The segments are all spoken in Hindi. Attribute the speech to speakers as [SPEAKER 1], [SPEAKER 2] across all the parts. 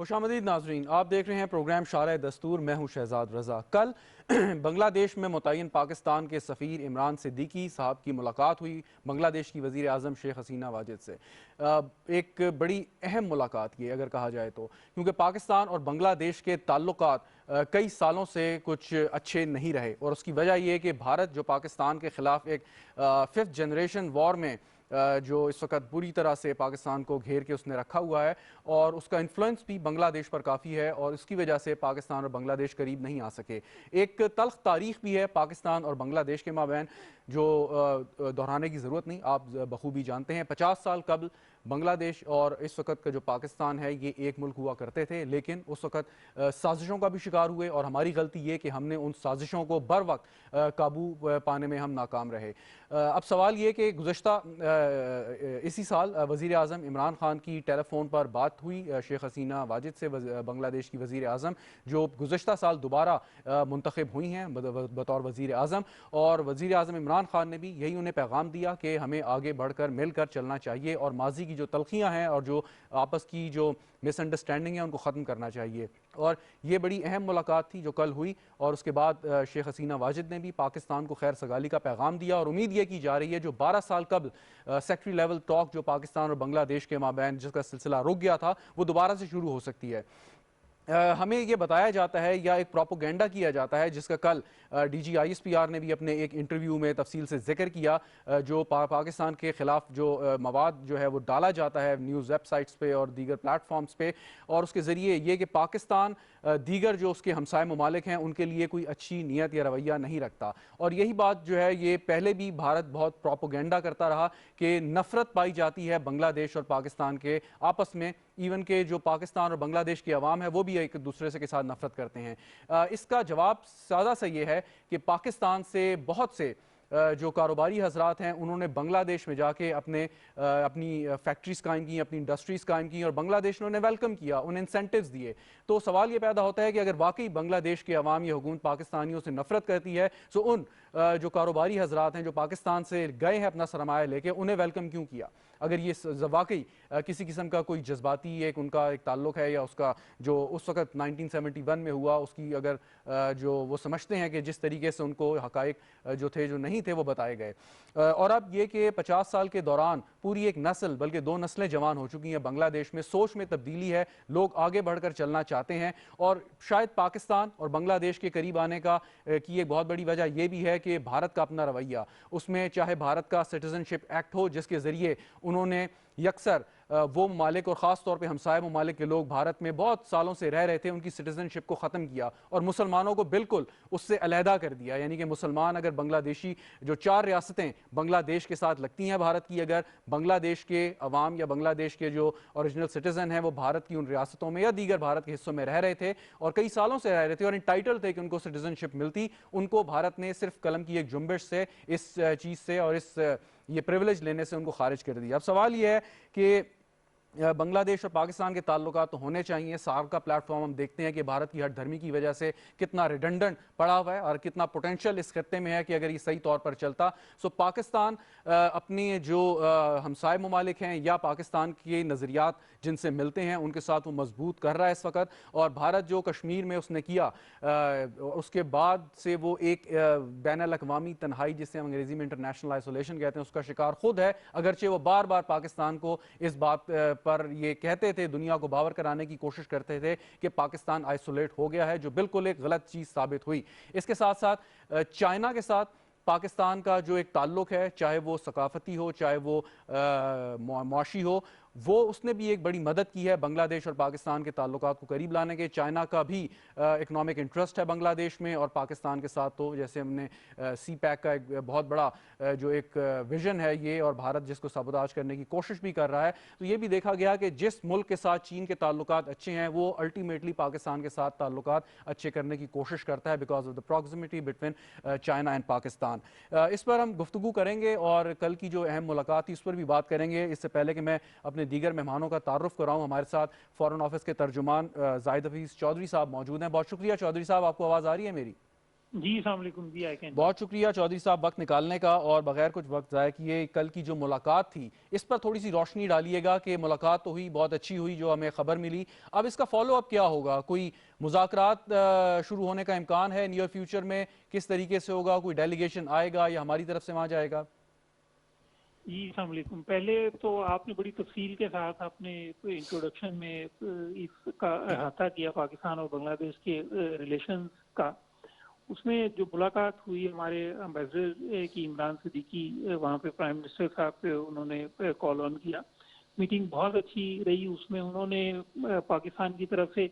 [SPEAKER 1] खुशामदीद नाजरीन, आप देख रहे हैं प्रोग्राम शार दस्तूर। मैं हूं शहजाद रजा। कल बांग्लादेश में मुतय्यन पाकिस्तान के सफ़ीर इमरान सिद्दीकी साहब की मुलाकात हुई बांग्लादेश की वज़ीर आज़म शेख हसीना वाजिद से। एक बड़ी अहम मुलाकात ये अगर कहा जाए तो, क्योंकि पाकिस्तान और बांग्लादेश के ताल्लुकात कई सालों से कुछ अच्छे नहीं रहे, और उसकी वजह यह कि भारत जो पाकिस्तान के ख़िलाफ़ एक 5th जनरेशन वॉर में जो इस वक्त बुरी तरह से पाकिस्तान को घेर के उसने रखा हुआ है, और उसका इन्फ्लुएंस भी बांग्लादेश पर काफ़ी है, और इसकी वजह से पाकिस्तान और बांग्लादेश करीब नहीं आ सके। एक तल्ख तारीख भी है पाकिस्तान और बांग्लादेश के माबैन, जो दोहराने की ज़रूरत नहीं, आप बखूबी जानते हैं। 50 साल कबल बांग्लादेश और इस वक्त का जो पाकिस्तान है ये एक मुल्क हुआ करते थे, लेकिन उस वक्त साजिशों का भी शिकार हुए, और हमारी गलती ये कि हमने उन साजिशों को बर वक्त काबू पाने में हम नाकाम रहे। अब सवाल ये कि गुज़श्ता इसी साल वज़ीर आज़म इमरान खान की टेलीफोन पर बात हुई शेख हसीना वाजिद से, बांग्लादेश की वज़ीर आज़म जो गुज़श्ता साल दोबारा मुंतखब हुई हैं बतौर वज़ीर आज़म, और वज़ीर आज़म इमरान खान ने भी यही उन्हें पैगाम दिया कि हमें आगे बढ़कर मिलकर चलना चाहिए, और माजी की जो तलखियाँ हैं और जो आपस की जो मिसअंडरस्टैंडिंग है उनको ख़त्म करना चाहिए। और ये बड़ी अहम मुलाकात थी जो कल हुई, और उसके बाद शेख हसीना वाजिद ने भी पाकिस्तान को खैर सगाली का पैगाम दिया, और उम्मीद ये की जा रही है जो 12 साल कबल सेक्रेटरी लेवल टॉक जो पाकिस्तान और बांग्लादेश के माबैन जिसका सिलसिला रुक गया था, वो दोबारा से शुरू हो सकती है। हमें ये बताया जाता है या एक प्रोपोगेंडा किया जाता है, जिसका कल DGISPR ने भी अपने एक इंटरव्यू में तफसील से जिक्र किया, जो पाकिस्तान के ख़िलाफ़ जो मवाद जो है वो डाला जाता है न्यूज़ वेबसाइट्स पे और दीगर प्लेटफॉर्म्स पे, और उसके ज़रिए ये कि पाकिस्तान दीगर जो उसके हमसाय ममालिक हैं उनके लिए कोई अच्छी नीयत या रवैया नहीं रखता। और यही बात जो है ये पहले भी भारत बहुत प्रोपोगेंडा करता रहा कि नफ़रत पाई जाती है बांग्लादेश और पाकिस्तान के आपस में, इवन के जो पाकिस्तान और बांग्लादेश की आवाम है वो भी एक दूसरे से के साथ नफरत करते हैं। इसका जवाब सादा सा ये है कि पाकिस्तान से बहुत से जो कारोबारी हजरात हैं उन्होंने बांग्लादेश में जाके अपनी फैक्ट्रीज कायम की, अपनी इंडस्ट्रीज कायम की, और बांग्लादेश ने उन्हें वेलकम किया, उन्हें इंसेंटिव्स दिए। तो सवाल ये पैदा होता है कि अगर वाकई बांग्लादेश की अवाम या हुकूमत पाकिस्तानियों से नफरत करती है, तो उन जो कारोबारी हजरात हैं जो पाकिस्तान से गए हैं अपना सरमाया लेके, उन्हें वेलकम क्यों किया? अगर ये वाकई किसी किस्म का कोई जज्बाती एक उनका एक ताल्लुक है, या उसका जो उस वक्त 1971 में हुआ उसकी अगर जो वो समझते हैं कि जिस तरीके से उनको हकायक जो थे जो नहीं थे वो बताए गए, और अब ये कि 50 साल के दौरान पूरी एक नस्ल बल्कि 2 नस्लें जवान हो चुकी हैं बांग्लादेश में, सोच में तब्दीली है, लोग आगे बढ़कर चलना चाहते हैं, और शायद पाकिस्तान और बांग्लादेश के करीब आने का की एक बहुत बड़ी वजह यह भी है कि भारत का अपना रवैया, उसमें चाहे भारत का सिटीजनशिप एक्ट हो जिसके ज़रिए उन्होंने यकसर वो ममालिक और ख़ास तौर पे हमसाय ममालिक के लोग भारत में बहुत सालों से रह रहे थे उनकी सिटीजनशिप को ख़त्म किया, और मुसलमानों को बिल्कुल उससे अलहदा कर दिया। यानी कि मुसलमान अगर बांग्लादेशी जो 4 रियासतें बांग्लादेश के साथ लगती हैं भारत की, अगर बांग्लादेश के अवाम या बांग्लादेश के जो ओरिजिनल सिटीज़न हैं वो भारत की उन रियासतों में या दीगर भारत के हिस्सों में रह रहे थे और कई सालों से रह रहे थे और इंटाइटल थे कि उनको सिटीजनशिप मिलती, उनको भारत ने सिर्फ कलम की एक जुम्बिश से इस चीज़ से और इस ये प्रिविलेज लेने से उनको खारिज कर दिया। अब सवाल ये है कि बांग्लादेश और पाकिस्तान के ताल्लुकात तो होने चाहिए। सार्क का प्लेटफॉर्म हम देखते हैं कि भारत की हट धर्मी की वजह से कितना रिडंडेंट पड़ा हुआ है और कितना पोटेंशियल इस खत्ते में है कि अगर ये सही तौर पर चलता, सो पाकिस्तान अपनी जो हमसाय ममालिक हैं या पाकिस्तान के नज़रियात जिनसे मिलते हैं उनके साथ वो मजबूत कर रहा है इस वक्त। और भारत जो कश्मीर में उसने किया उसके बाद से वो एक बैनुल अक़वामी तन्हाई जिसे हम अंग्रेजी में इंटरनेशनल आइसोलेशन कहते हैं उसका शिकार खुद है, अगरचे वो बार बार पाकिस्तान को इस बात पर ये कहते थे, दुनिया को बावर कराने की कोशिश करते थे कि पाकिस्तान आइसोलेट हो गया है, जो बिल्कुल एक गलत चीज़ साबित हुई। इसके साथ साथ चाइना के साथ पाकिस्तान का जो एक ताल्लुक है, चाहे वो सकाफती हो चाहे वो मुआशी हो, वो उसने भी एक बड़ी मदद की है बांग्लादेश और पाकिस्तान के ताल्लुकात को करीब लाने के। चाइना का भी इकोनॉमिक इंटरेस्ट है बांग्लादेश में और पाकिस्तान के साथ, तो जैसे हमने CPEC का एक बहुत बड़ा जो एक विजन है ये, और भारत जिसको सबोताज करने की कोशिश भी कर रहा है, तो ये भी देखा गया कि जिस मुल्क के साथ चीन के ताल्लुकात अच्छे हैं वो अल्टीमेटली पाकिस्तान के साथ ताल्लुकात अच्छे करने की कोशिश करता है because of the proximity between China and Pakistan. इस पर हम गुफ्तगू करेंगे और कल की जो अहम मुलाकात थी उस पर भी बात करेंगे। इससे पहले कि मैं अपने दीगर मेहमानों का तारुफ कराऊं, हमारे साथ फॉरेन ऑफिस के तर्जुमान जाहिद हफीज चौधरी साहब मौजूद हैं। बहुत शुक्रिया चौधरी साहब, आपको आवाज़ आ रही है मेरी?
[SPEAKER 2] जी अस्सलाम वालेकुम जी। I can.
[SPEAKER 1] बहुत शुक्रिया चौधरी साहब वक्त निकालने का और बगैर कुछ वक्त ज़ाया किए कल की जो मुलाकात थी इस पर थोड़ी सी रोशनी डालिएगा कि मुलाकात तो हुई, बहुत अच्छी हुई जो हमें खबर मिली। अब इसका फॉलो अप क्या होगा? कोई मुज़ाकरात शुरू होने का इम्कान है नियर फ्यूचर में? किस तरीके से होगा? कोई डेलीगेशन आएगा या हमारी तरफ से वहाँ जाएगा?
[SPEAKER 2] जी अस्सलाम वालेकुम। पहले तो आपने बड़ी तफसील के साथ अपने इंट्रोडक्शन में इसका अहाता किया पाकिस्तान और बांग्लादेश के रिलेशंस का। उसमें जो मुलाकात हुई हमारे एम्बेसडर की इमरान सिद्दीकी, वहाँ पे प्राइम मिनिस्टर साहब पे उन्होंने कॉल ऑन किया। मीटिंग बहुत अच्छी रही। उसमें उन्होंने पाकिस्तान की तरफ से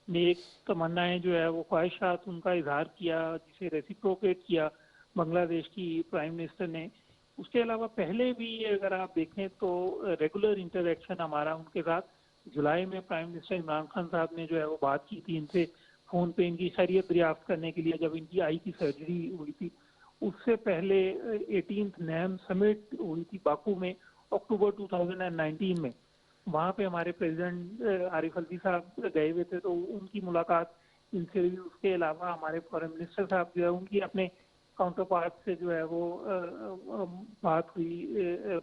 [SPEAKER 2] नेक तमन्नाएं जो है वो ख्वाहिशात उनका इजहार किया, जिसे रेसिप्रोकेट किया बांग्लादेश की प्राइम मिनिस्टर ने। उसके अलावा पहले भी अगर आप देखें तो रेगुलर इंटरेक्शन हमारा उनके साथ, जुलाई में प्राइम मिनिस्टर इमरान खान साहब ने जो है वो बात की थी इनसे फोन पे इनकी खैरियत दरियाफ्त करने के लिए जब इनकी आई की सर्जरी हुई थी। उससे पहले 18th नैम समिट हुई थी बाकू में अक्टूबर 2019 में। वहाँ पे हमारे प्रेसिडेंट आरिफ अलवी साहब गए हुए थे, तो उनकी मुलाकात इनसे हुई। उसके अलावा हमारे फॉरेन मिनिस्टर साहब जो है उनकी अपने काउंटर पार्ट से जो है वो बात हुई,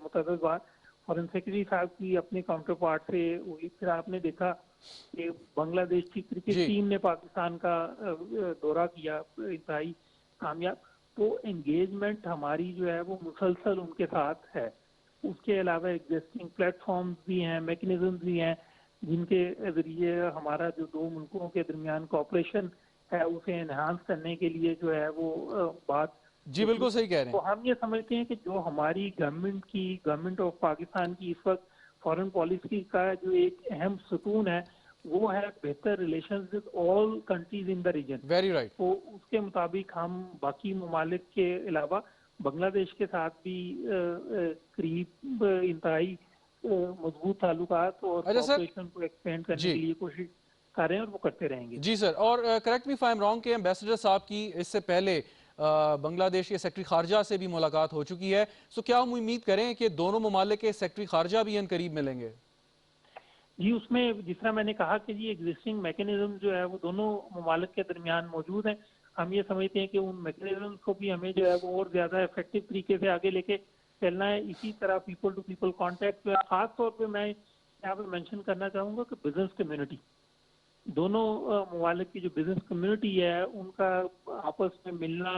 [SPEAKER 2] मुतअद्दिद बात। फॉरेन सेक्रेटरी साहब की अपने काउंटर पार्ट से हुई। फिर आपने देखा कि बांग्लादेश की क्रिकेट
[SPEAKER 1] जी
[SPEAKER 2] टीम ने पाकिस्तान का दौरा किया, इंतहाई कामयाब। तो एंगेजमेंट हमारी जो है वो मुसलसल उनके साथ है। उसके अलावा एग्जिस्टिंग प्लेटफॉर्म्स भी हैं, मैकेनिज्म भी हैं, जिनके जरिए हमारा जो दो मुल्कों के दरमियान कॉपरेशन है उसे एनहांस करने के लिए जो है वो बात
[SPEAKER 1] जी
[SPEAKER 2] होती है।
[SPEAKER 1] बिल्कुल सही कह रहे
[SPEAKER 2] तो
[SPEAKER 1] हैं।
[SPEAKER 2] हम ये समझते हैं कि जो हमारी गवर्नमेंट ऑफ पाकिस्तान की इस वक्त फॉरेन पॉलिसी का जो एक अहम सुतून है वो है बेहतर relations with all countries in the region.
[SPEAKER 1] Very right.
[SPEAKER 2] तो उसके मुताबिक हम बाकी ममालिक के अलावा बांग्लादेश के साथ भी करीब इंतहाई मजबूत ताल्लुकात और
[SPEAKER 1] अच्छा सर।
[SPEAKER 2] कॉपरेशन को एक्सपेंड करने
[SPEAKER 1] जी
[SPEAKER 2] के लिए कोशिश कर रहे हैं और वो करते रहेंगे।
[SPEAKER 1] जी सर, और correct me if I am wrong के एम्बेसडर साहब की इससे पहले बांग्लादेश के सेक्रेटरी खारजा से भी मुलाकात हो चुकी है। सो क्या हम उम्मीद करें कि दोनों ममालिक के सेक्रेटरी खारजा भी इन करीब मिलेंगे?
[SPEAKER 2] जी उसमें जिस तरह मैंने कहा कि जी एग्जिस्टिंग मैकेनिज्म जो है वो दोनों ममालिक के दरमियान मौजूद हैं। हम ये समझते हैं कि उन मैकेनिज्म को भी हमें जो है वो और ज़्यादा इफेक्टिव तरीके से आगे लेके चलना है। इसी तरह पीपल टू पीपल कॉन्टैक्ट जो है, खास तौर पे मैं यहाँ पे मेंशन करना चाहूँगा कि बिजनेस कम्युनिटी, दोनों ममालिक की जो बिजनेस कम्युनिटी है उनका आपस में मिलना,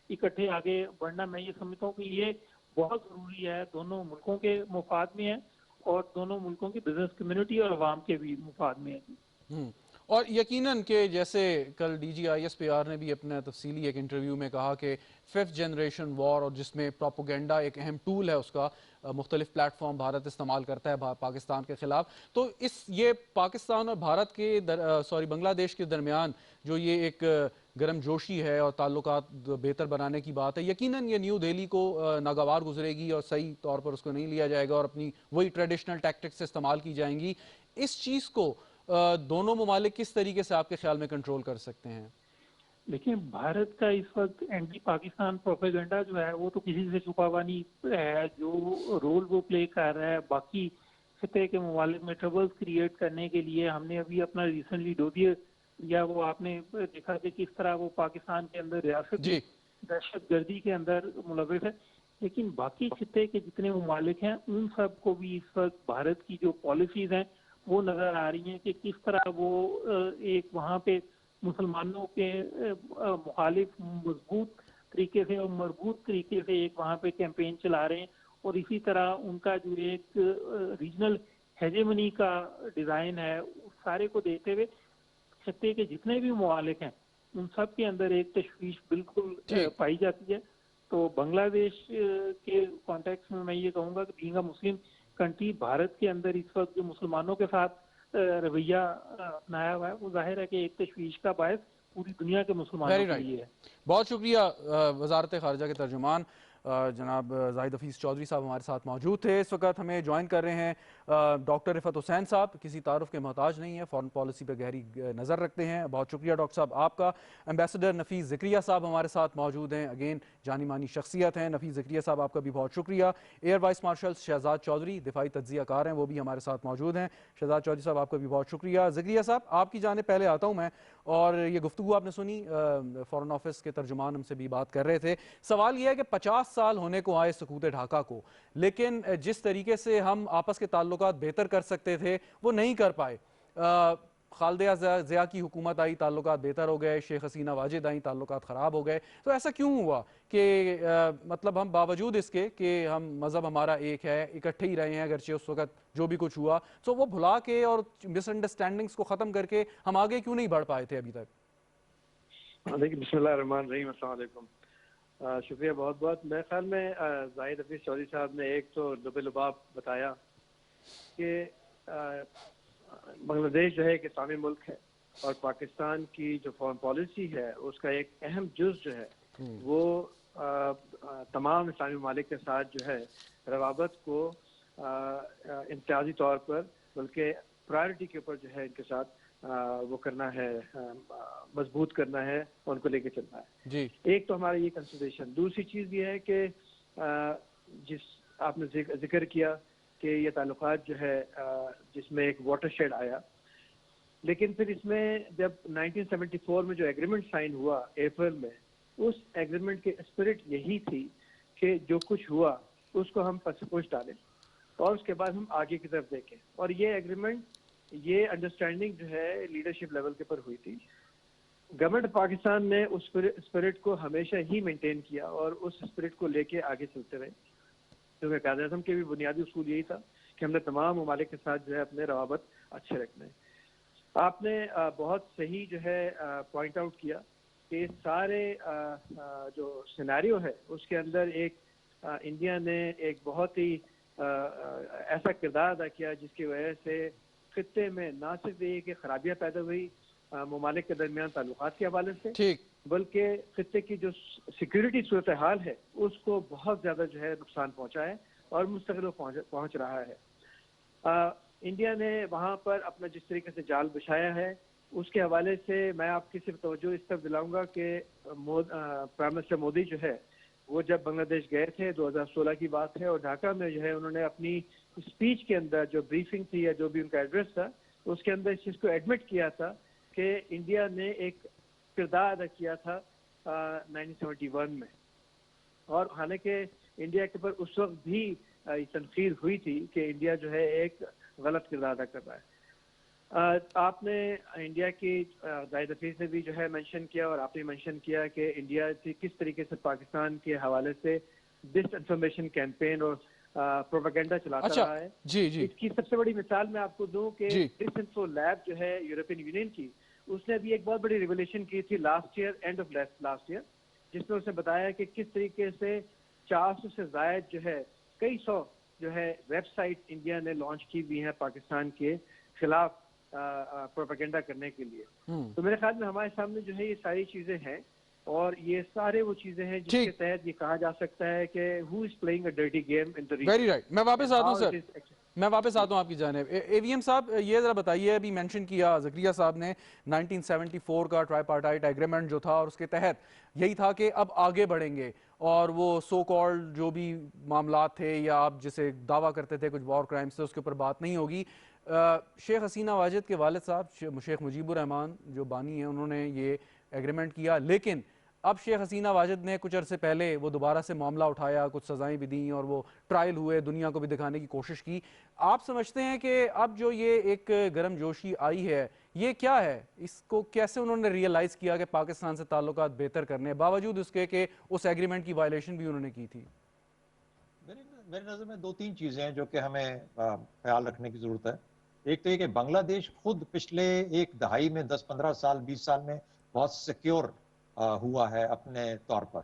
[SPEAKER 2] इकट्ठे आगे बढ़ना, मैं ये समझता हूँ कि ये बहुत ज़रूरी है। दोनों मुल्कों के मुफाद में है और दोनों मुल्कों की बिजनेस कम्युनिटी और अवाम के भी मुफाद में है।
[SPEAKER 1] हम्म। और यकीनन कि जैसे कल DGISPR ने भी अपना तफसीली एक इंटरव्यू में कहा कि 5th जनरेशन वॉर, और जिसमें प्रोपोगेंडा एक अहम टूल है उसका, मुख्तलिफ प्लेटफॉर्म भारत इस्तेमाल करता है पाकिस्तान के खिलाफ। तो ये पाकिस्तान और भारत के बांग्लादेश के दरमियान जो ये एक गर्म जोशी है और ताल्लुकात बेहतर बनाने की बात है, यकीनन ये न्यू दिल्ली को नागवार गुजरेगी और सही तौर पर उसको नहीं लिया जाएगा और अपनी वही ट्रेडिशनल टैक्टिक्स इस्तेमाल की जाएंगी। इस चीज़ को दोनों ममालिक किस तरीके से आपके ख्याल में कंट्रोल कर सकते हैं?
[SPEAKER 2] देखिए भारत का इस वक्त एंटी पाकिस्तान प्रोपेगेंडा जो है वो तो किसी से छुपा हुआ नहीं है। जो रोल वो प्ले कर रहा है बाकी खिते के ममालिक में ट्रबल्स क्रिएट करने के लिए, हमने अभी अपना रिसेंटली डोडियर या वो आपने देखा कि किस तरह वो पाकिस्तान के अंदर रियासती
[SPEAKER 1] जी
[SPEAKER 2] दहशत गर्दी के अंदर मुलविस है। लेकिन बाकी खिते के जितने ममालिक हैं उन सब को भी इस वक्त भारत की जो पॉलिसीज हैं वो नजर आ रही हैं कि किस तरह वो एक वहाँ पे मुसलमानों के मुखालिफ मजबूत तरीके से और मजबूत तरीके से एक वहाँ पे कैंपेन चला रहे हैं। और इसी तरह उनका जो एक रीजनल हेजेमनी का डिज़ाइन है उस सारे को देखते हुए खत्ते के जितने भी ममालिक हैं उन सब के अंदर एक तशवीश बिल्कुल
[SPEAKER 1] ठीक।
[SPEAKER 2] पाई जाती है। तो बांग्लादेश के कॉन्टेक्स्ट में मैं ये कहूँगा कि being a Muslim country, Bharat के अंदर इस वक्त जो मुसलमानों के साथ रवैया अपनाया हुआ है वो जाहिर है कि एक तशवीश का बायस पूरी दुनिया के मुसलमानों
[SPEAKER 1] वेरी
[SPEAKER 2] के
[SPEAKER 1] राइट।
[SPEAKER 2] लिए है।
[SPEAKER 1] बहुत शुक्रिया वजारत खारजा के तर्जुमान जनाब जाहिद हफीज़ चौधरी साहब हमारे साथ मौजूद थे। इस वक्त हमें ज्वाइन कर रहे हैं डॉक्टर रिफत हुसैन साहब, किसी तारुफ के मोहताज नहीं है, फॉरेन पॉलिसी पर गहरी नज़र रखते हैं। बहुत शुक्रिया डॉक्टर साहब आपका। एम्बेसडर नफ़ीस ज़िक्रिया साहब हमारे साथ मौजूद हैं, अगेन जानी मानी शख्सियत हैं। नफ़ीस ज़िक्रिया साहब आपका भी बहुत शुक्रिया। Air vice marshal Shahzad Chaudhry दिफाई तज्जिया कार हैं, वो भी हमारे साथ मौजूद हैं। शहजाद चौधरी साहब आपका भी बहुत शुक्रिया। ज़िक्रिया साहब आपकी जानिब पहले आता हूँ मैं, और ये गुफ्तगू आपने सुनी, फ़ॉरेन ऑफिस के तर्जुमान हमसे भी बात कर रहे थे। सवाल यह है कि 50 साल होने को आए सकूत ढाका को, लेकिन जिस तरीके से हम आपस के ताल्लुकात बेहतर कर सकते थे वो नहीं कर पाए। खालिदा ज़िया की हुकूमत आई, ताल्लुकात बेहतर हो गए, शेख हसीना वाजिद आई, ताल्लुकात ख़राब हो गए। तो ऐसा क्यों हुआ कि मतलब हम बावजूद इसके कि हम मज़हब हमारा एक है, इकट्ठे ही रहे हैं, अगरचे उस वक्त जो भी कुछ हुआ, तो वो भुला के और मिसअंडरस्टैंडिंग्स को ख़त्म करके हम आगे क्यों नहीं बढ़ पाए थे अभी तक?
[SPEAKER 3] देखिए, बिस्मिल्लाहिर्रहमानिर्रहीम, अस्सलाम वालेकुम। शुक्रिया बहुत बहुत। मेरे ख्याल में जाहिद हफीज़ चौधरी साहब ने एक तो लुबे-लुबाब बताया कि बांग्लादेश जो है एक इस्लामी मुल्क है और पाकिस्तान की जो फॉरेन पॉलिसी है उसका एक अहम जुज जो है वो तमाम इस्लामी ममालिक के साथ जो है रवाबत को इम्तियाजी तौर पर बल्कि प्रायोरिटी के ऊपर जो है इनके साथ वो करना है, मजबूत करना है और उनको लेके चलना है
[SPEAKER 1] जी।
[SPEAKER 3] एक तो हमारा ये कंसिडरेशन। दूसरी चीज़ ये है कि जिस आपने जिक्र किया कि ये ताल्लुकात जो है जिसमें एक वाटरशेड आया, लेकिन फिर इसमें जब 1974 में जो एग्रीमेंट साइन हुआ अप्रैल में, उस एग्रीमेंट की स्पिरिट यही थी कि जो कुछ हुआ उसको हम पसपोश डालें और उसके बाद हम आगे की तरफ देखें। और ये एग्रीमेंट, ये अंडरस्टैंडिंग जो है लीडरशिप लेवल के पर हुई थी। गवर्नमेंट पाकिस्तान ने उस स्पिरिट को हमेशा ही मेंटेन किया और उस स्पिरिट को लेके आगे चलते रहे, क्योंकि कायद-ए-आज़म के भी बुनियादी उसूल यही था कि हमने तमाम ममालिक के साथ जो है अपने रवाबत अच्छे रखने। आपने बहुत सही जो है पॉइंट आउट किया कि सारे जो सिनेरियो है उसके अंदर एक इंडिया ने एक बहुत ही ऐसा किरदार अदा किया जिसकी वजह से खित्ते में ना सिर्फ ये कि खराबियाँ पैदा हुई ममालिक के दरमियान ताल्लुकात के हवाले से,
[SPEAKER 1] ठीक,
[SPEAKER 3] बल्कि खित्ते की जो सिक्योरिटी सूरत हाल है उसको बहुत ज़्यादा जो है नुकसान पहुँचा है और मुस्तकिल पहुँच रहा है। इंडिया ने वहाँ पर अपना जिस तरीके से जाल बिछाया है उसके हवाले से मैं आपकी सिर्फ तवज्जो इस तरफ दिलाऊंगा कि प्राइम मिनिस्टर मोदी जो है वो जब बांग्लादेश गए थे, 2016 की बात है, और ढाका में जो है उन्होंने अपनी स्पीच के अंदर जो ब्रीफिंग थी या जो भी उनका एड्रेस था उसके अंदर इस चीज़ को एडमिट किया था कि इंडिया ने एक किरदार अदा किया था 1971 में। और हालांकि इंडिया के ऊपर उस वक्त भी तनकीद हुई थी कि इंडिया जो है एक गलत किरदार अदा कर रहा है। आपने इंडिया की जाहिद हफीज़ ने भी जो है मेंशन किया और आपने मेंशन किया कि इंडिया किस तरीके से पाकिस्तान के हवाले से डिस इन्फॉर्मेशन कैंपेन और प्रोपेगेंडा चलाता रहा है।
[SPEAKER 1] जी जी,
[SPEAKER 3] इसकी सबसे बड़ी मिसाल मैं आपको दूं कि
[SPEAKER 1] जी।
[SPEAKER 3] डिसइंफो लैब जो है यूरोपियन यूनियन की, उसने भी एक बहुत बड़ी रिवोल्यूशन की थी last year, end of last year, जिसमें उसने बताया कि किस तरीके से 400 से जायद जो है कई सौ जो है वेबसाइट इंडिया ने लॉन्च की हुई है पाकिस्तान के खिलाफ प्रोपेगेंडा करने के लिए। तो मेरे ख्याल में हमारे सामने जो है ये सारी चीजें हैं और ये सारे वो चीजें हैं जिसके तहत ये कहा जा सकता है कि who is playing a dirty game in the region.
[SPEAKER 1] Very right. मैं वापस आता हूँ सर, मैं वापस आता हूँ आपकी जानिब। एवीएम साहब ये ज़रा बताइए, अभी मेंशन किया ज़िक्रिया साहब ने 1974 का ट्राईपार्टाइट एग्रीमेंट जो था और उसके तहत यही था कि अब आगे बढ़ेंगे और वो सो कॉल्ड जो भी मामला थे या आप जिसे दावा करते थे कुछ वॉर क्राइम्स थे उसके ऊपर बात नहीं होगी। शेख हसीना वाजिद के वालिद साहब शेख मुजीबुर रहमान जो बानी हैं उन्होंने ये एग्रीमेंट किया, लेकिन अब शेख हसीना वाजिद ने कुछ अरसे पहले वो दोबारा से मामला उठाया, कुछ सजाएं भी दी और वो ट्रायल हुए, दुनिया को भी दिखाने की कोशिश की। आप समझते हैं कि अब जो ये एक गर्म जोशी आई है ये क्या है? इसको कैसे उन्होंने रियलाइज़ किया कि पाकिस्तान से ताल्लुकात बेहतर करने, बावजूद उसके कि उस एग्रीमेंट की वायलेशन भी उन्होंने की थी?
[SPEAKER 4] मेरी नज़र में दो तीन चीज़ें हैं जो कि हमें ख्याल रखने की ज़रूरत है। एक तो ये कि बांग्लादेश खुद पिछले एक दहाई में 10-15 साल 20 साल में बहुत सिक्योर हुआ है अपने तौर पर।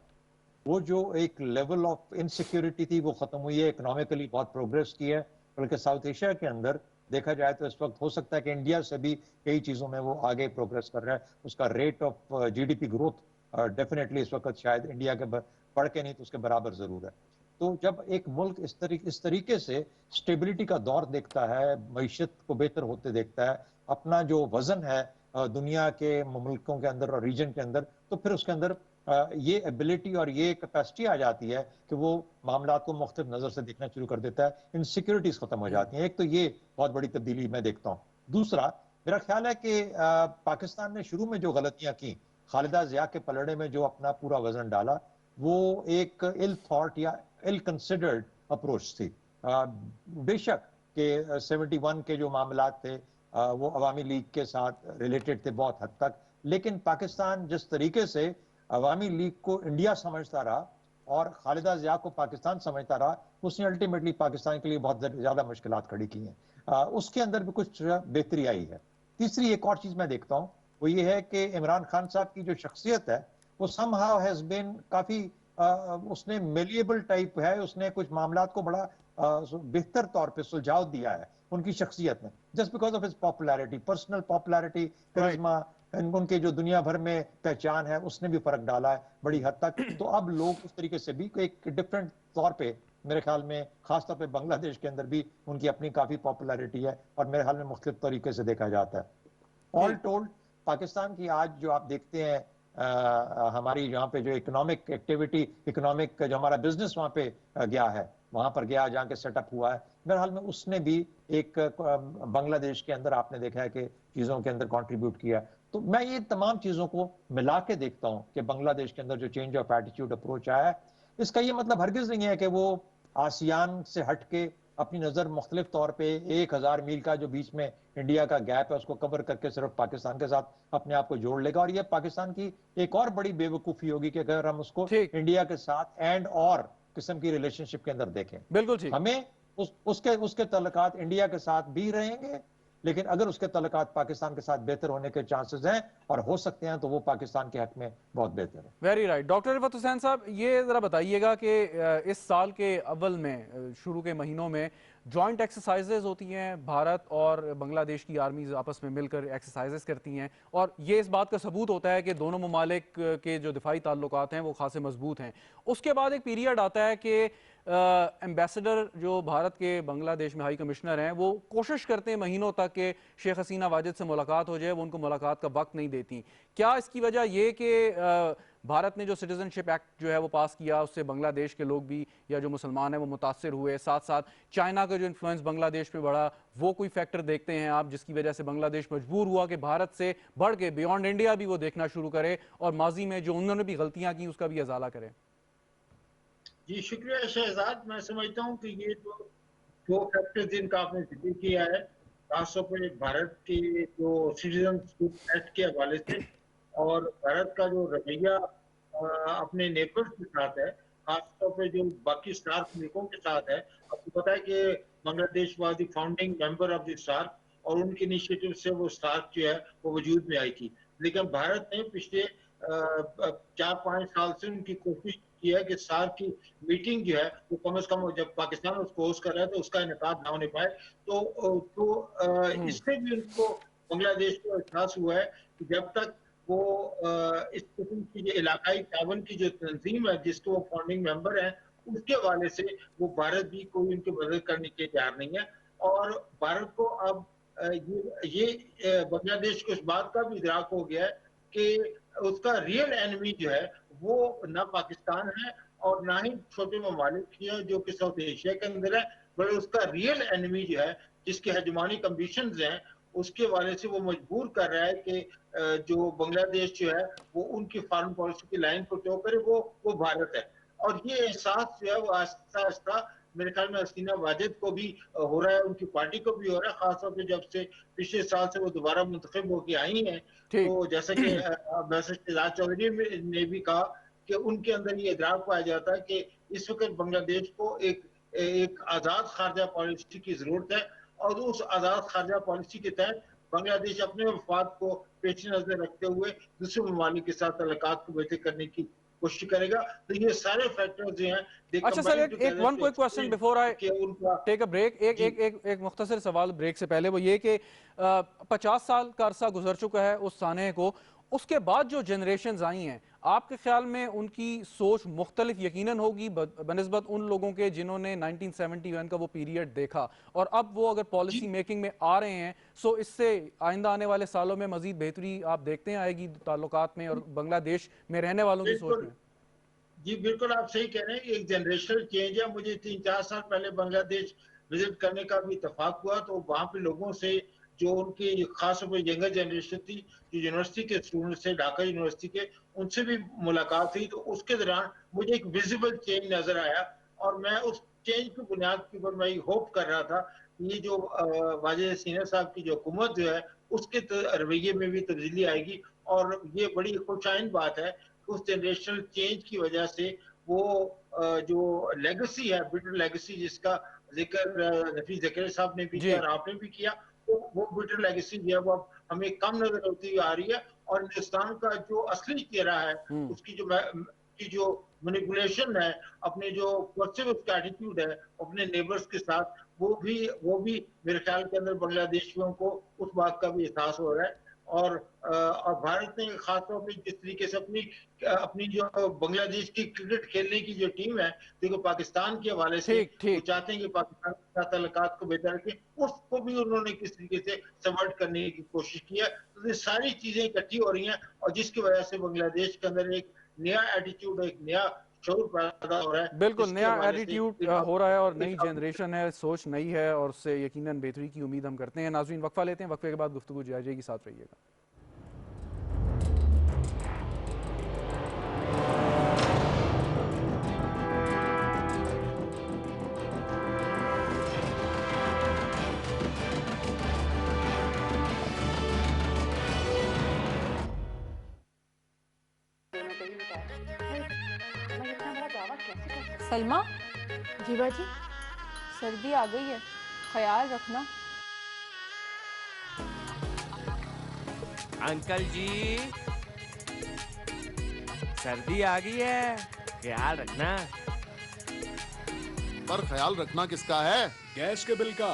[SPEAKER 4] वो जो एक लेवल ऑफ इनसिक्योरिटी थी वो ख़त्म हुई है, इकोनॉमिकली बहुत प्रोग्रेस की है, बल्कि साउथ एशिया के अंदर देखा जाए तो इस वक्त हो सकता है कि इंडिया से भी कई चीज़ों में वो आगे प्रोग्रेस कर रहा है। उसका rate of GDP growth definitely इस वक्त शायद इंडिया के बढ़ के नहीं तो उसके बराबर जरूर है। तो जब एक मुल्क इस तरीके से स्टेबिलिटी का दौर देखता है, मईशत को बेहतर होते देखता है, अपना जो वजन है दुनिया के मुल्कों के अंदर और रीजन के अंदर, तो फिर उसके अंदर ये एबिलिटी और ये कैपेसिटी आ जाती है कि वो मामला को मुख्तलिफ नजर से देखना शुरू कर देता है, इनसिक्योरिटीज खत्म हो जाती हैं। एक तो ये बहुत बड़ी तब्दीली मैं देखता हूँ। दूसरा, मेरा ख्याल है कि पाकिस्तान ने शुरू में जो गलतियां की, खालिदा जिया के पलड़े में जो अपना पूरा वजन डाला, वो एक इल थॉट या इल कंसिडर्ड अप्रोच थी। बेशक के 71 के जो मामला थे वो अवामी लीग के साथ रिलेटेड थे बहुत हद तक, लेकिन पाकिस्तान जिस तरीके से अवामी लीग को इंडिया समझता रहा और खालिदा जिया को पाकिस्तान समझता रहा, उसने अल्टीमेटली पाकिस्तान के लिए बहुत ज्यादा मुश्किलात खड़ी की हैं। उसके अंदर भी कुछ बेहतरी आई है। तीसरी एक और चीज मैं देखता हूँ, वो ये है कि इमरान खान साहब की जो शख्सियत है वो समहाउ हैज बीन काफी उसने मेलिएबल टाइप है, उसने कुछ मामलात को बड़ा बेहतर तौर पे सुलझाव दिया है उनकी शख्सियत में, just because of his popularity, personal popularity, charisma, उनके जो दुनिया भर में पहचान है उसने भी फर्क डाला है बड़ी हद तक। तो अब लोग उस तरीके से भी एक डिफरेंट तौर पे, मेरे ख्याल में खासतौर पे बांग्लादेश के अंदर भी उनकी अपनी काफी पॉपुलैरिटी है और मेरे ख्याल में मुख्तलिफ तरीके से देखा जाता है। ऑल टोल्ड पाकिस्तान की आज जो आप देखते हैं हमारी यहाँ पे जो इकोनॉमिक एक्टिविटी, इकोनॉमिक जो हमारा बिजनेस वहाँ पे गया है, वहां पर गया जहाँ के सेटअप हुआ है, मेरे हाल में उसने भी एक बांग्लादेश के अंदर आपने देखा है कि चीजों के अंदर कंट्रीब्यूट किया। तो मैं ये तमाम चीजों को मिला के देखता हूँ कि बांग्लादेश के अंदर जो चेंज ऑफ एटीट्यूड अप्रोच आया है, इसका ये मतलब हरगिज नहीं है कि वो आसियान से हट के अपनी नजर मुख्तलिफ तौर पे 1000 मील का जो बीच में इंडिया का गैप है उसको कवर करके सिर्फ पाकिस्तान के साथ अपने आप को जोड़ लेगा। और ये पाकिस्तान की एक और बड़ी बेवकूफी होगी कि अगर हम उसको इंडिया के साथ एंड और किस्म की रिलेशनशिप के अंदर देखें।
[SPEAKER 1] बिल्कुल ठीक।
[SPEAKER 4] हमें उसके तल्लुकात इंडिया के साथ भी रहेंगे, लेकिन अगर उसके तल्लुकात पाकिस्तान के साथ बेहतर होने के चांसेस हैं और हो सकते हैं तो वो पाकिस्तान के हक में बहुत बेहतर है।
[SPEAKER 1] Very right. Doctor Rifat Hussain साहब, ये जरा बताइएगा कि इस साल के अव्वल में, शुरू के महीनों में जॉइंट एक्सरसाइजेज होती हैं, भारत और बांग्लादेश की आर्मीज आपस में मिलकर एक्सरसाइजेज करती हैं और ये इस बात का सबूत होता है कि दोनों ममालिक के जो दिफाई ताल्लुकात हैं वो खासे मजबूत हैं। उसके बाद एक पीरियड आता है कि एम्बेसडर जो भारत के बांग्लादेश में हाई कमिश्नर हैं वो कोशिश करते हैं महीनों तक कि शेख हसीना वाजिद से मुलाकात हो जाए, वो उनको मुलाकात का वक्त नहीं देती। क्या इसकी वजह ये कि भारत ने जो सिटीजनशिप एक्ट जो है वो पास किया उससे बांग्लादेश के लोग भी या जो मुसलमान हैं वो मुतासर हुए, साथ साथ चाइना का जो इन्फ्लुएंस बांग्लादेश पे बढ़ा, वो कोई फैक्टर देखते हैं आप जिसकी वजह से बांग्लादेश मजबूर हुआ कि भारत से बढ़ के बियॉन्ड इंडिया भी वो देखना शुरू करे और माजी में जो उन्होंने भी गलतियां की उसका भी अजाला करे?
[SPEAKER 5] जी शुक्रिया शहजाद। मैं समझता हूँ कि ये दो फैक्टर्स जिनका आपने जिक्र किया है, खासतौर पर भारत के जो सिटीजनशिप एक्ट के हवाले से और भारत का जो रवैया अपने नेबर्स के साथ है, खासतौर पर जो बाकी सार्क मुल्कों के साथ है। आपको पता है कि Bangladesh was the founding member of the SAARC और उनके इनिशिएटिव से वो सार्क जो है वो वजूद में आई थी। लेकिन भारत ने पिछले 4-5 साल से उनकी कोशिश की है कि सार्क की मीटिंग जो है वो कम से कम जब पाकिस्तान उसको होस्ट कर रहा है तो उसका इनेकाद ना होने पाए। तो इससे भी उनको बांग्लादेश को एहसास हुआ है कि जब तक वो इस किस्म की जो इलाकाई तावन की जो तंजीम है जिसको वो फाउंडिंग मेंबर है उसके हवाले से वो भारत भी कोई उनकी मदद करने के तैयार नहीं है। और भारत को अब ये बांग्लादेश को इस बात का भी इदराक हो गया है कि उसका रियल एनिमी जो है वो ना पाकिस्तान है और ना ही छोटे ममालिक है जो कि साउथ एशिया के अंदर है, बल्कि उसका रियल एनिमी जो है जिसके हेजेमोनिक एम्बिशंस हैं उसके वाले से वो मजबूर कर रहा है कि जो बांग्लादेश जो है वो उनकी फॉरेन पॉलिसी की लाइन को टो करे, वो भारत है। और ये एहसास जो है वो आहिस्ता आहिस्ता मेरे ख्याल में हसीना वाजिद को भी हो रहा है, उनकी पार्टी को भी हो रहा है, खासतौर पर जब से पिछले साल से वो दोबारा मुंतखब होकर आई हैं। तो जैसा कि शहजाद चौधरी ने भी कहा कि उनके अंदर ये इदराक पाया जाता है कि इस वक्त बांग्लादेश को एक आज़ाद खारजा पॉलिसी की जरूरत है और उस आज़ाद खारजा पॉलिसी के तहत बांग्लादेश अपने मफाद को पेश नजर रखते हुए दूसरे ममालिक के साथ तल्लुकात को बेहतर करने की कोशिश करेगा। तो ये सारे फैक्टर्स जो हैं।
[SPEAKER 1] अच्छा सर, एक one quick question before I take a break. एक मुख्तसर सवाल ब्रेक से पहले, वो ये कि 50 साल का अरसा गुजर चुका है उस साने को, उसके बाद जो जनरेशन आई हैं, आपके ख्याल में उनकी सोच मुख्तलिफ यकीनन होगी बनिस्बत उन लोगों के जिन्होंने 1971 का वो पीरियड देखा, और अब वो अगर पॉलिसी मेकिंग में आ रहे हैं, सो इससे आइंदा आने वाले सालों में मजीद बेहतरी आप देखते हैं आएगी ताल्लुकात में और बांग्लादेश में रहने वालों की सोच में?
[SPEAKER 5] जी बिल्कुल, आप सही कह रहे हैं, एक जनरेशनल चेंज है। मुझे 3-4 साल पहले बांग्लादेश विजिट करने का भी इत्तेफाक हुआ, तो वहाँ पे लोगों से जो उनकी खास तौर पर यंगर जनरेशन थी, जो यूनिवर्सिटी के स्टूडेंट्स थे, ढाका यूनिवर्सिटी के, उनसे भी मुलाकात हुई। तो उसके दौरान मुझे एक विजिबल चेंज नजर आया, और मैं उस चेंज की बुनियाद के ऊपर मैं होप कर रहा था कि ये जो वाजिद हसीना साहब की जो हुकूमत जो है, उसके रवैये में भी तब्दीली आएगी। और ये बड़ी खुशाइन बात है, उस जनरेशनल चेंज की वजह से वो जो लेगेसी है, बिटर लेगेसी, जिसका जिक्र नफीस ज़कीर साहब ने भी किया और आपने भी किया, तो वो बिटर लेगेसी जो है वो अब हमें कम नजर होती हुई आ रही है। और हिंदुस्तान का जो असली चेहरा है, उसकी जो मैनिपुलेशन है, अपने जो पॉजिटिव उसका एटीट्यूड है अपने नेबर्स के साथ, वो भी मेरे ख्याल के अंदर बांग्लादेशियों को उस बात का भी एहसास हो रहा है। और भारत ने खासतौर पर जिस तरीके से अपनी जो बांग्लादेश की क्रिकेट खेलने की जो टीम है, देखो पाकिस्तान के हवाले से वो चाहते हैं कि पाकिस्तान के साथ ताल्लुकात को बेहतर रखें, उसको भी उन्होंने किस तरीके से सबवर्ट करने की कोशिश की है। तो ये सारी चीजें इकट्ठी हो रही हैं, और जिसकी वजह से बांग्लादेश के अंदर एक नया एटीट्यूड, एक नया शौर पैदा हो रहा है।
[SPEAKER 1] बिल्कुल नया एटीट्यूड हो रहा है और नई जनरेशन है, सोच नई है, और उससे यकीनन बेहतरी की उम्मीद हम करते हैं। नाज़रीन, वक्फा लेते हैं, वक्फे के बाद गुफ्तगू जारी रहेगी, साथ रहिएगा।
[SPEAKER 6] सलमा, जीवा जी, सर्दी आ गई है, ख्याल रखना।
[SPEAKER 7] अंकल जी, सर्दी आ गई है, ख्याल रखना।
[SPEAKER 8] पर ख्याल रखना किसका है?
[SPEAKER 9] गैस के बिल का।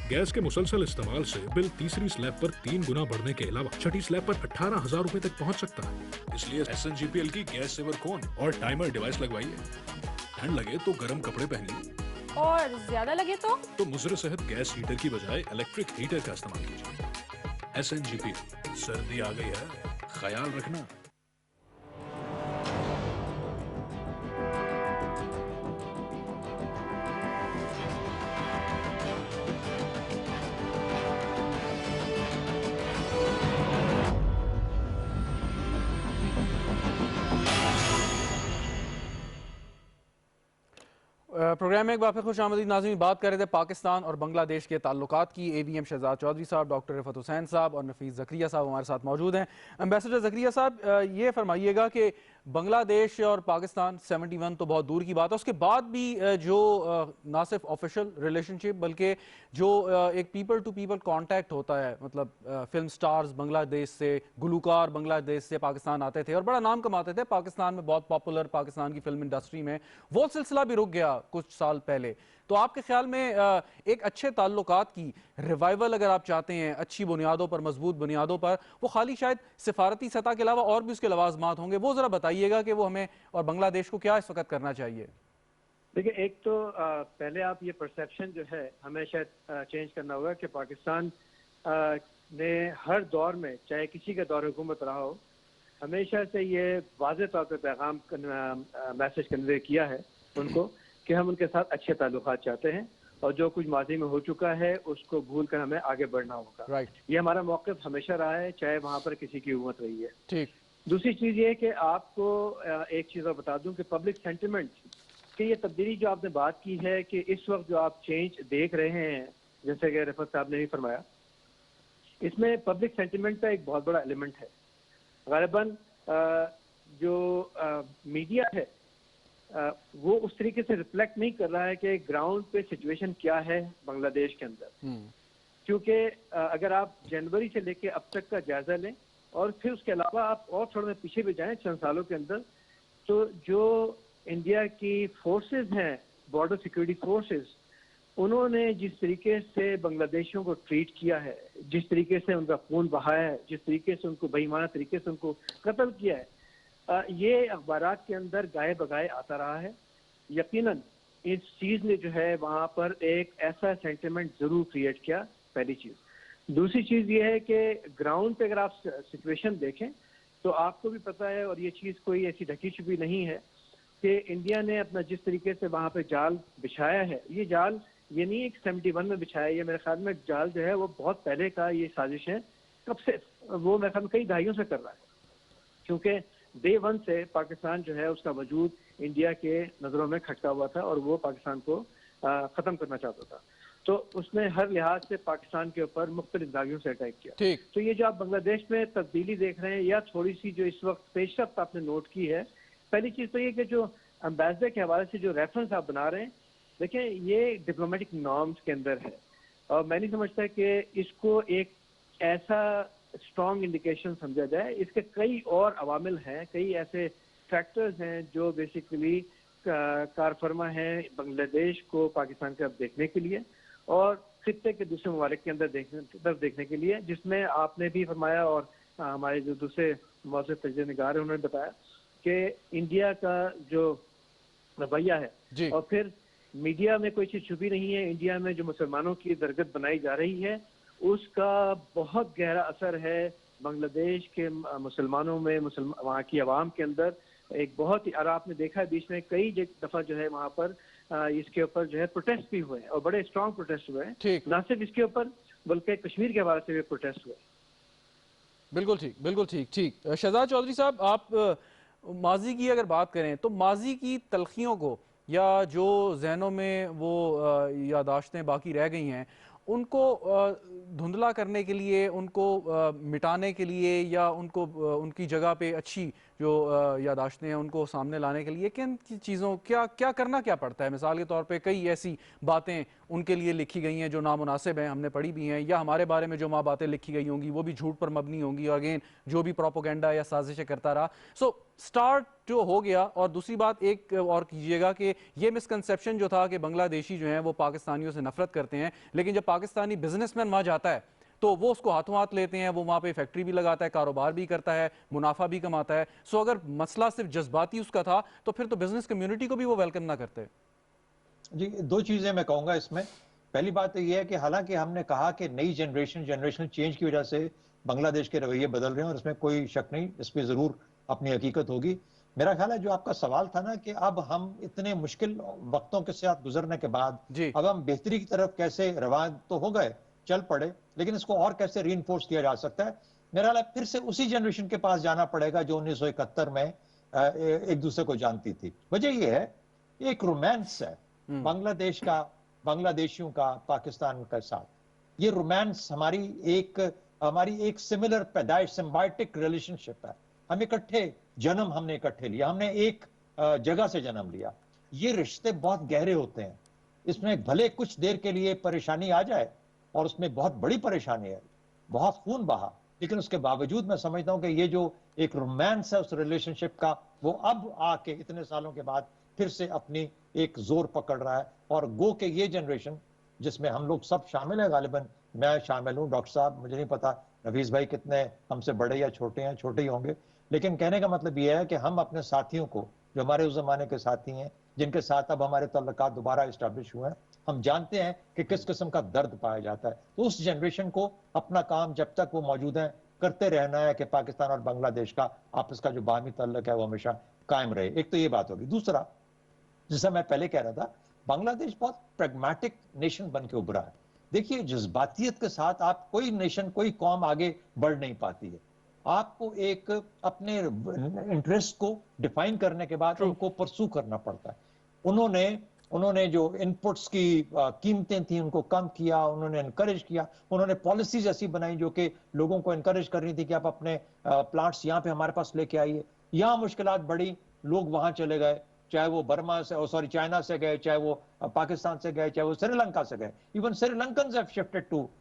[SPEAKER 9] गैस के मुसलसल इस्तेमाल से बिल तीसरी स्लैब पर 3 गुना बढ़ने के अलावा छठी स्लैब पर 18,000 रुपए तक पहुंच सकता है। इसलिए SNGPL की गैस सेवर फोन और टाइमर डिवाइस लगवाइए। ठंड लगे तो गर्म कपड़े पहनिए,
[SPEAKER 6] और ज्यादा लगे तो
[SPEAKER 9] मुजरे सेहत गैस हीटर की बजाय इलेक्ट्रिक हीटर का इस्तेमाल कीजिए। SNGPL, सर्दी आ गई है, ख्याल रखना।
[SPEAKER 1] प्रोग्राम में एक बार फिर खुश आमदीद नाज़रीन। बात कर रहे थे पाकिस्तान और बांग्लादेश के ताल्लुकात की। AVM शहजाद चौधरी साहब, डॉक्टर रिफत हुसैन साहब और नफीस ज़करिया साहब हमारे साथ मौजूद हैं। एम्बेसडर ज़करिया साहब, ये फरमाइएगा कि बांग्लादेश और पाकिस्तान 71 तो बहुत दूर की बात है, उसके बाद भी जो ना सिर्फ ऑफिशियल रिलेशनशिप बल्कि जो एक पीपल टू पीपल कांटेक्ट होता है, मतलब फिल्म स्टार्स बांग्लादेश से, गुलूकार बांग्लादेश से पाकिस्तान आते थे और बड़ा नाम कमाते थे, पाकिस्तान में बहुत पॉपुलर पाकिस्तान की फिल्म इंडस्ट्री में, वो सिलसिला भी रुक गया कुछ साल पहले। तो आपके ख्याल में एक अच्छे ताल्लुकात की रिवाइवल अगर आप चाहते हैं, अच्छी बुनियादों पर, मजबूत बुनियादों पर, वो खाली शायद सिफारती सतह के अलावा और भी उसके लवाजमात होंगे, वो जरा बताइएगा कि वो हमें और बांग्लादेश को क्या इस वक्त करना चाहिए।
[SPEAKER 3] देखिए, एक तो पहले आप ये परसेप्शन जो है हमें शायद चेंज करना होगा कि पाकिस्तान ने हर दौर में, चाहे किसी का दौर हुकूमत रहा हो, हमेशा से ये वाज़ेह तौर पर पैगाम मैसेज कन्वे किया है उनको कि हम उनके साथ अच्छे ताल्लुकात चाहते हैं और जो कुछ माजी में हो चुका है उसको भूल कर हमें आगे बढ़ना होगा।
[SPEAKER 1] राइट,
[SPEAKER 3] ये हमारा मौक़िफ़ हमेशा रहा है, चाहे वहाँ पर किसी की हुकूमत रही है।
[SPEAKER 1] ठीक।
[SPEAKER 3] दूसरी चीज़ ये कि आपको एक चीज़ और बता दूं कि पब्लिक सेंटिमेंट की ये तब्दीली जो आपने बात की है कि इस वक्त जो आप चेंज देख रहे हैं, जैसे कि रिफत साहब ने भी फरमाया, इसमें पब्लिक सेंटिमेंट का एक बहुत बड़ा एलिमेंट है। ग़ालिबन जो मीडिया है वो उस तरीके से रिफ्लेक्ट नहीं कर रहा है कि ग्राउंड पे सिचुएशन क्या है बांग्लादेश के अंदर। क्योंकि अगर आप जनवरी से लेके अब तक का जायजा लें और फिर उसके अलावा आप और थोड़ा पीछे भी जाएं चंद सालों के अंदर, तो जो इंडिया की फोर्सेस हैं, बॉर्डर सिक्योरिटी फोर्सेस, उन्होंने जिस तरीके से बांग्लादेशियों को ट्रीट किया है, जिस तरीके से उनका खून बहाया है, जिस तरीके से उनको बेईमाना तरीके से उनको कत्ल किया है, ये अखबारात के अंदर गाए बगाए आता रहा है। यकीनन इस चीज ने जो है वहां पर एक ऐसा सेंटिमेंट जरूर क्रिएट किया, पहली चीज। दूसरी चीज ये है कि ग्राउंड पे अगर आप सिचुएशन देखें तो आपको भी पता है, और ये चीज कोई ऐसी ढकी छुपी नहीं है कि इंडिया ने अपना जिस तरीके से वहां पे जाल बिछाया है, ये जाल ये नहीं एक 71 में बिछाया, ये मेरे ख्याल में जाल जो है वो बहुत पहले का ये साजिश है। कब से वो मेरे ख्याल में कई दहाइयों से कर रहा है, क्योंकि डे वन से पाकिस्तान जो है उसका वजूद इंडिया के नजरों में खटका हुआ था और वो पाकिस्तान को खत्म करना चाहता था। तो उसने हर लिहाज से पाकिस्तान के ऊपर मुख्तलिफ दागियों से अटैक किया। तो ये जो आप बांग्लादेश में तब्दीली देख रहे हैं या थोड़ी सी जो इस वक्त पेशरफ्त आपने नोट की है, पहली चीज तो ये कि जो एम्बेसडर के हवाले से जो रेफरेंस आप बना रहे हैं, देखें ये डिप्लोमेटिक नॉर्म्स के अंदर है और मैं नहीं समझता कि इसको एक ऐसा स्ट्रॉन्ग इंडिकेशन समझा जाए। इसके कई और अवामिल हैं, कई ऐसे फैक्टर्स हैं जो बेसिकली कारफरमा हैं बांग्लादेश को पाकिस्तान के अब देखने के लिए और खित्ते के दूसरे ममालिक के अंदर देखने के लिए, जिसमें आपने भी फरमाया और हमारे जो दूसरे मौजूद तजज़िया निगार हैं उन्होंने बताया कि इंडिया का जो रवैया है और फिर मीडिया में कोई चीज़ छुपी नहीं है, इंडिया में जो मुसलमानों की दरगत बनाई जा रही है उसका बहुत गहरा असर है बांग्लादेश के मुसलमानों में, वहाँ की आवाम के अंदर एक बहुत ही, और आपने देखा है बीच में कई दफा जो है वहाँ पर इसके ऊपर जो है प्रोटेस्ट भी हुए और बड़े स्ट्रॉन्ग प्रोटेस्ट हुए हैं, ना सिर्फ इसके ऊपर बल्कि कश्मीर के हवाले से भी प्रोटेस्ट हुए।
[SPEAKER 1] बिल्कुल ठीक, बिल्कुल ठीक। शहजाद चौधरी साहब, आप माजी की अगर बात करें तो माजी की तलखियों को या जो जहनों में वो यादाश्तें बाकी रह गई हैं उनको धुंधला करने के लिए, उनको मिटाने के लिए या उनको उनकी जगह पे अच्छी जो यादाश्तें हैं उनको सामने लाने के लिए किन चीज़ों क्या करना क्या पड़ता है? मिसाल के तौर पे कई ऐसी बातें उनके लिए लिखी गई हैं जो नामुनासिब हैं, हमने पढ़ी भी हैं, या हमारे बारे में जो बातें लिखी गई होंगी वो भी झूठ पर मबनी होंगी और अगेन जो भी प्रोपोगेंडा या साजिशें करता रहा। सो स्टार्ट जो हो गया। और दूसरी बात एक और कीजिएगा कि ये मिसकंसेप्शन जो था कि बांग्लादेशी जो हैं वो पाकिस्तानियों से नफरत करते हैं, लेकिन जब पाकिस्तानी बिजनेसमैन वहाँ जाता है तो वो उसको हाथों हाथ लेते हैं, वो वहाँ पे फैक्ट्री भी लगाता है, कारोबार भी करता है, मुनाफा भी कमाता है। सो अगर मसला सिर्फ जज्बाती उसका था तो फिर तो बिजनेस कम्युनिटी को भी वो वेलकम ना करते।
[SPEAKER 4] जी, दो चीजें मैं कहूंगा इसमें। पहली बात तो यह है कि हालांकि हमने कहा कि नई जनरेशनल चेंज की वजह से बांग्लादेश के रवैये बदल रहे हैं और इसमें कोई शक नहीं, इस पर जरूर अपनी हकीकत होगी। मेरा ख्याल है जो आपका सवाल था ना कि अब हम इतने मुश्किल वक्तों के साथ गुजरने के बाद अब हम बेहतरी की तरफ कैसे रवान तो हो गए, चल पड़े, लेकिन इसको और कैसे रीइंफोर्स किया जा सकता है। मेरा ख्याल है फिर से उसी जनरेशन के पास जाना पड़ेगा जो 1971 में एक दूसरे को जानती थी। वजह यह है, एक रोमांस है बांग्लादेश का, बांग्लादेशियों का पाकिस्तान के साथ। ये रोमांस हमारी एक सिमिलर पैदाइश, सिम्बायोटिक रिलेशनशिप है। हम हमने इकट्ठे लिया, हमने एक जगह से जन्म लिया। ये रिश्ते बहुत गहरे होते हैं, इसमें भले कुछ देर के लिए परेशानी आ जाए और उसमें बहुत बड़ी परेशानी है, बहुत खून बहा, लेकिन उसके बावजूद मैं समझता हूं कि ये जो एक रोमांस है उस रिलेशनशिप का, वो अब आके इतने सालों के बाद फिर से अपनी एक जोर पकड़ रहा है। और गो के ये जनरेशन जिसमें हम लोग सब शामिल है, गालिबन मैं शामिल हूं, डॉक्टर साहब मुझे नहीं पता नफीस भाई कितने हमसे बड़े या छोटे हैं, छोटे ही होंगे, लेकिन कहने का मतलब यह है कि हम अपने साथियों को, जो हमारे उस जमाने के साथी हैं जिनके साथ अब हमारे तल्लुकात दोबारा इस्टेब्लिश हुए हैं, हम जानते हैं कि किस किस्म का दर्द पाया जाता है। तो उस जनरेशन को अपना काम जब तक वो मौजूद है करते रहना है कि पाकिस्तान और बांग्लादेश का आपस का जो बाहमी तल्लुक है वो हमेशा कायम रहे। एक तो ये बात होगी। दूसरा, जैसा मैं पहले कह रहा था, बांग्लादेश बहुत प्रैग्मेटिक नेशन बन के उभरा है। देखिए, जज्बातियत के साथ आप कोई नेशन, कोई कौम आगे बढ़ नहीं पाती है। आपको एक अपने इंटरेस्ट को डिफाइन करने के बाद उनको परसू करना पड़ता है। उन्होंने जो इनपुट्स की कीमतें थी उनको कम किया, उन्होंने इनकरेज किया, उन्होंने पॉलिसीज ऐसी बनाई जो कि लोगों को इनकरेज कर रही थी कि आप अपने प्लांट्स यहाँ पे हमारे पास लेके आइए। यहाँ मुश्किलात बढ़ी, लोग वहां चले गए, चाहे वो बर्मा से चाइना से गए, चाहे वो पाकिस्तान से गए, चाहे वो श्रीलंका से गए। Even Sri Lankans have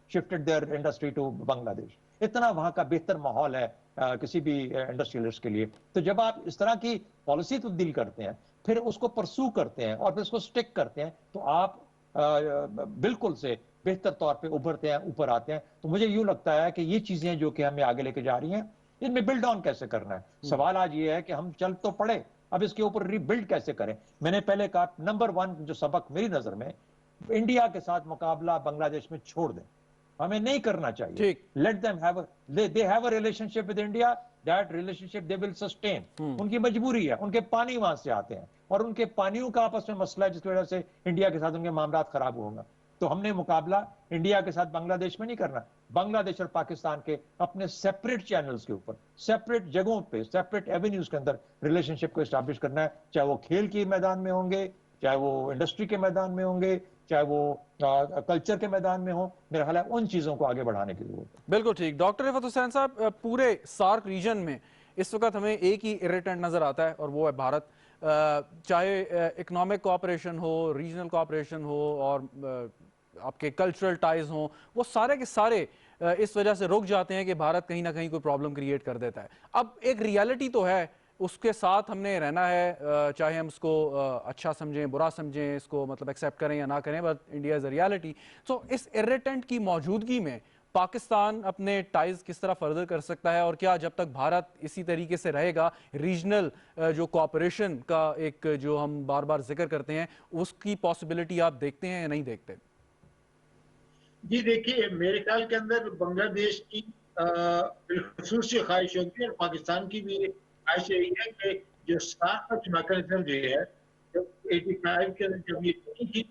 [SPEAKER 4] shifted their industry to Bangladesh. इतना वहां का बेहतर माहौल है किसी भी इंडस्ट्रियलिस्ट के लिए। तो जब आप इस तरह की पॉलिसी तब्दील करते हैं, फिर उसको परसू करते हैं और फिर उसको स्टिक करते हैं, तो आप बिल्कुल से बेहतर तौर पे उभरते हैं, ऊपर आते हैं। तो मुझे यूं लगता है कि ये चीजें जो कि हमें आगे लेके जा रही हैं, इनमें बिल्ड ऑन कैसे करना है। सवाल आज ये है कि हम चल तो पड़े, अब इसके ऊपर रीबिल्ड कैसे करें। मैंने पहले कहा नंबर 1 जो सबक मेरी नजर में, इंडिया के साथ मुकाबला बांग्लादेश में छोड़ दें, हमें नहीं करना चाहिए। Let them have they have a relationship with India, that relationship they will sustain. उनकी मजबूरी है, उनके पानी वहां से आते हैं और उनके पानियों का आपस में मसला है जिसकी वजह से इंडिया के साथ उनके मामलात खराब होगा। तो हमने मुकाबला इंडिया के साथ बांग्लादेश में नहीं करना, बांग्लादेश और पाकिस्तान के अपने सेपरेट चैनल्स के ऊपर, सेपरेट जगहों पे, सेपरेट एवेन्यूज के अंदर रिलेशनशिप को एस्टैब्लिश करना है। चाहे वो खेल के मैदान में होंगे, चाहे वो इंडस्ट्री के मैदान में होंगे, चाहे वो कल्चर के मैदान में हो। मेरा ख्याल है उन चीजों को आगे बढ़ाने की जरूरत है।
[SPEAKER 1] बिल्कुल ठीक। डॉक्टर रिफत हुसैन साहब, पूरे सार्क रीजन में इस वक्त हमें एक ही इरिटेंट नजर आता है और वो है भारत। चाहे इकोनॉमिक कोऑपरेशन हो, रीजनल कोऑपरेशन हो और आपके कल्चरल टाइज हों, वो सारे के सारे इस वजह से रुक जाते हैं कि भारत कहीं ना कहीं कोई प्रॉब्लम क्रिएट कर देता है। अब एक रियलिटी तो है, उसके साथ हमने रहना है, चाहे हम उसको अच्छा समझें, बुरा समझें, इसको मतलब एक्सेप्ट करें या ना करें, but India is a reality. So इस इरिटेंट की मौजूदगी में पाकिस्तान अपने टाइज किस तरह फर्दर कर सकता है, और क्या जब तक भारत इसी तरीके से रहेगा, रीजनल जो कोऑपरेशन का एक जो हम बार बार जिक्र करते हैं, उसकी पॉसिबिलिटी आप देखते हैं या नहीं देखते?
[SPEAKER 5] जी देखिए, मेरे ख्याल के अंदर बांग्लादेश की खसूसी ख्वाहिश होगी और पाकिस्तान की भी ख्वाहिश यही है कि जो सार्क का मैकेनिज्म जो है, जब 85 के अंदर जब ये थी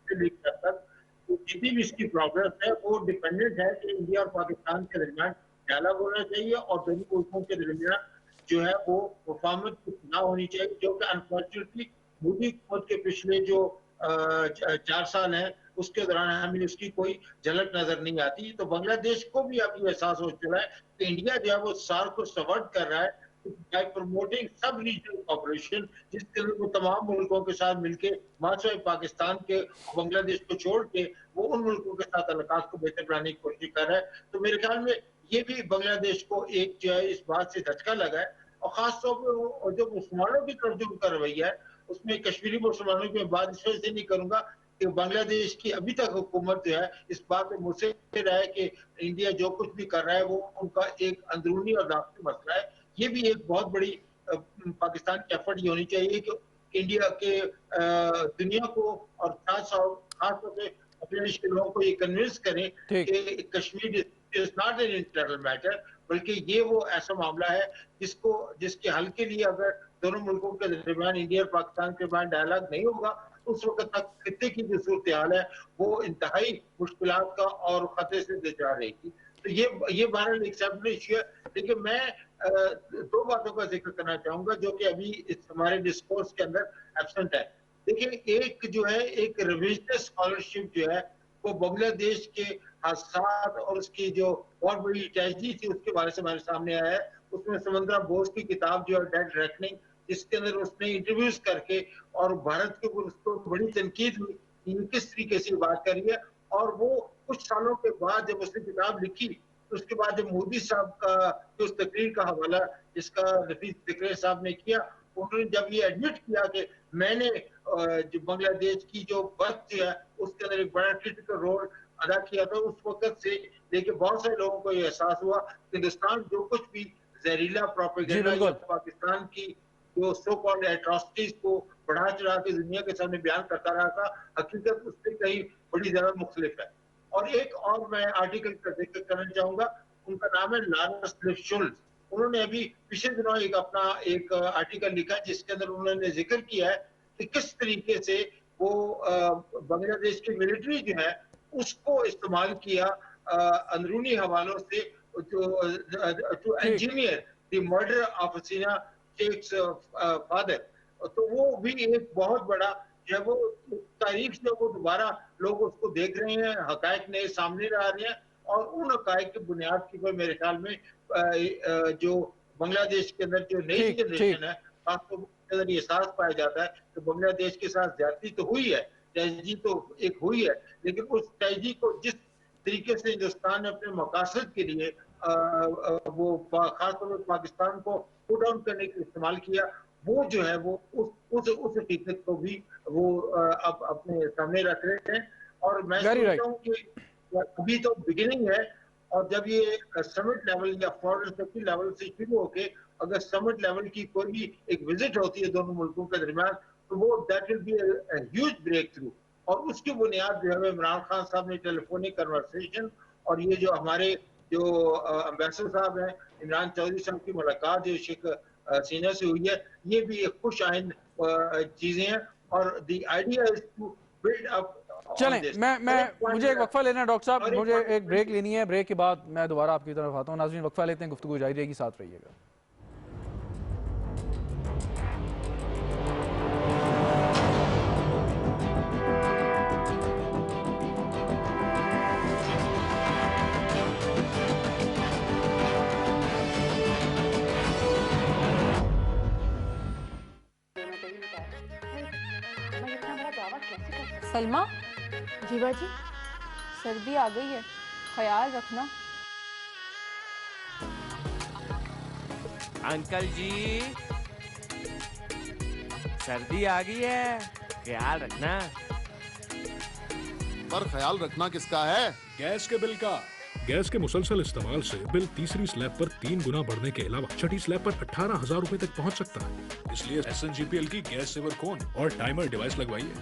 [SPEAKER 5] लेकर तक, तो जितनी भी इसकी प्रोग्रेस है वो डिपेंडेंट है कि इंडिया और पाकिस्तान के दरमियान डायलॉग होना चाहिए और दोनों मुल्कों के दरमियान जो है वो परफॉर्मेंस ना होनी चाहिए, जो कि अनफॉर्चुनेटली मोदी हुकूमत के पिछले जो 4 साल हैं उसके दौरान हमें उसकी कोई झलक नजर नहीं आती। तो बांग्लादेश को भी अब ये एहसास हो चुका है कि इंडिया जो है वो सार्क को सपोर्ट कर रहा है बाय प्रमोटिंग सब रीजनल कॉपरेशन, जिसके अंदर वो तमाम मुल्कों के साथ मिलके माशरे पाकिस्तान के बांग्लादेश को छोड़ के वो उन मुल्कों के साथ ताल्लुकात को बेहतर बनाने की कोशिश कर रहा है। तो मेरे ख्याल में ये भी बांग्लादेश को एक जो है इस बात से झटका लगा है, और खासतौर पर जो मुसलमानों की तरफ जो उनका रवैया है, उसमें कश्मीरी मुसलमानों की बात इस वजह से नहीं करूंगा कि बांग्लादेश की अभी तक हुकूमत जो है इस बात में मुसर है कि इंडिया जो कुछ भी कर रहा है वो उनका एक अंदरूनी और दाखिली मसला है। ये भी एक बहुत बड़ी पाकिस्तान की एफर्ट ये होनी चाहिए कि इंडिया के दुनिया को और खासतौर पे अपने लोगों को ये कन्विंस करें कि Kashmir is not an internal matter, बल्कि ये वो ऐसा मामला है जिसके हल के लिए अगर दोनों मुल्कों के दरमियान इंडिया और पाकिस्तान के दरमियान डायलॉग नहीं होगा, उस वक्त तक खत्ते की जो सूरत हाल है वो इंतहाई मुश्किलात का और खतरे से दे रहेगी। तो ये बहरहाल एक सेपरेट इशू है। लेकिन मैं 2 बातों का जिक्र करना चाहूंगा जो कि अभी इस हमारे डिस्कोर्स के अंदर एब्सेंट है। देखिए, एक जो है एक रिविजनिस्ट स्कॉलरशिप जो है वो बांग्लादेश के हादसात और उसकी जो बहुत बड़ी ट्रेजेडी थी उसके बारे से हमारे सामने आया है। उसमें समंद्रा बोस की किताब जो है डेड रेकनिंग, जिसके अंदर उसने इंटरव्यूज करके और भारत के ऊपर उसको बड़ी तनकीद हुई, किस तरीके से बात करी है। और वो कुछ सालों के बाद जब उसने किताब लिखी, तो उसके बाद जब मोदी साहब का जो उस तकरीर का हवाला जिसका नफीस जिक्र साहब ने किया, उन्होंने जब ये एडमिट किया कि मैंने जो बांग्लादेश की जो बर्थ जो है उसके अंदर एक बड़ा क्रिटिकल रोल अदा किया था, उस वक्त से लेके बहुत सारे लोगों को ये एहसास हुआ कि हिंदुस्तान जो कुछ भी जहरीला प्रोपेगेंडा या पाकिस्तान की जो सो कॉल्ड एट्रॉसिटीज को बढ़ा चढ़ा के दुनिया के सामने बयान करता रहा था, हकीकत उससे कहीं बड़ी ज्यादा मुख्तलिफ है। और एक और मैं आर्टिकल का जिक्र करना चाहूंगा, उनका नाम है लारेंस लिफ्शुल्ज। उन्होंने अभी पिछले दिनों अपना एक आर्टिकल लिखा जिसके अंदर उन्होंने जिक्र किया है कि किस तरीके से वो बांग्लादेश की मिलिट्री जो है उसको इस्तेमाल किया अंदरूनी हवालों से to engineer the murder of Hasina Sheikh's father. तो वो भी एक बहुत बड़ा जो है वो तारीख से वो दोबारा लोग उसको देख रहे हैं, हकायक नए सामने आ रहे हैं, और उन हकायक की बुनियाद की पर मेरे ख्याल में जो बांग्लादेश के अंदर जो नई जनरेशन है खासतौर पर अंदर ये एहसास पाया जाता है कि बांग्लादेश के साथ ज्यादती तो हुई है, ट्रेजेडी तो एक हुई है, लेकिन उस ट्रेजेडी को जिस तरीके से हिंदुस्तान ने अपने मकासद के लिए वो खासतौर पर पाकिस्तान को पुट डाउन करने के लिए इस्तेमाल किया, वो जो है वो उस हकीकत को भी वो अब अपने सामने रख रहे हैं। और मैं समझता हूँ कि अभी तो बिगिनिंग है, और जब ये समिट लेवल या फॉरेन सेक्रेटरी लेवल से शुरू होके अगर समिट लेवल की कोई भी एक विजिट होती है दोनों मुल्कों के दरमियान, तो वो that will be huge breakthrough. और उसकी बुनियाद जो है इमरान खान साहब ने टेलीफोनिक कन्वर्सेशन और ये जो हमारे जो एम्बेसडर साहब हैं इमरान चौधरी साहब की मुलाकात जो शेख हसीना से हुई है, ये भी एक खुश आइंद चीजें हैं। और the idea is to build up.
[SPEAKER 1] चलें, मैं मुझे एक वक्फा लेना है डॉक्टर साहब, मुझे एक ब्रेक लेनी है। ब्रेक के बाद मैं दोबारा आपकी तरफ आता हूँ। नाज़रीन, वक्फा लेते हैं, गुफ्तगू जारी रहेगी, साथ रहिएगा।
[SPEAKER 6] सलमा, जीवा जी, सर्दी आ गई है, ख्याल रखना।
[SPEAKER 7] अंकल जी, सर्दी आ गई है, ख्याल रखना।
[SPEAKER 8] पर ख्याल रखना किसका है?
[SPEAKER 9] गैस के बिल का। गैस के मुसलसल इस्तेमाल से बिल तीसरी स्लैब पर 3 गुना बढ़ने के अलावा छठी स्लैब पर 18,000 रुपए तक पहुंच सकता है। इसलिए SNGPL की गैस सेवर कोन और टाइमर डिवाइस लगवाइए।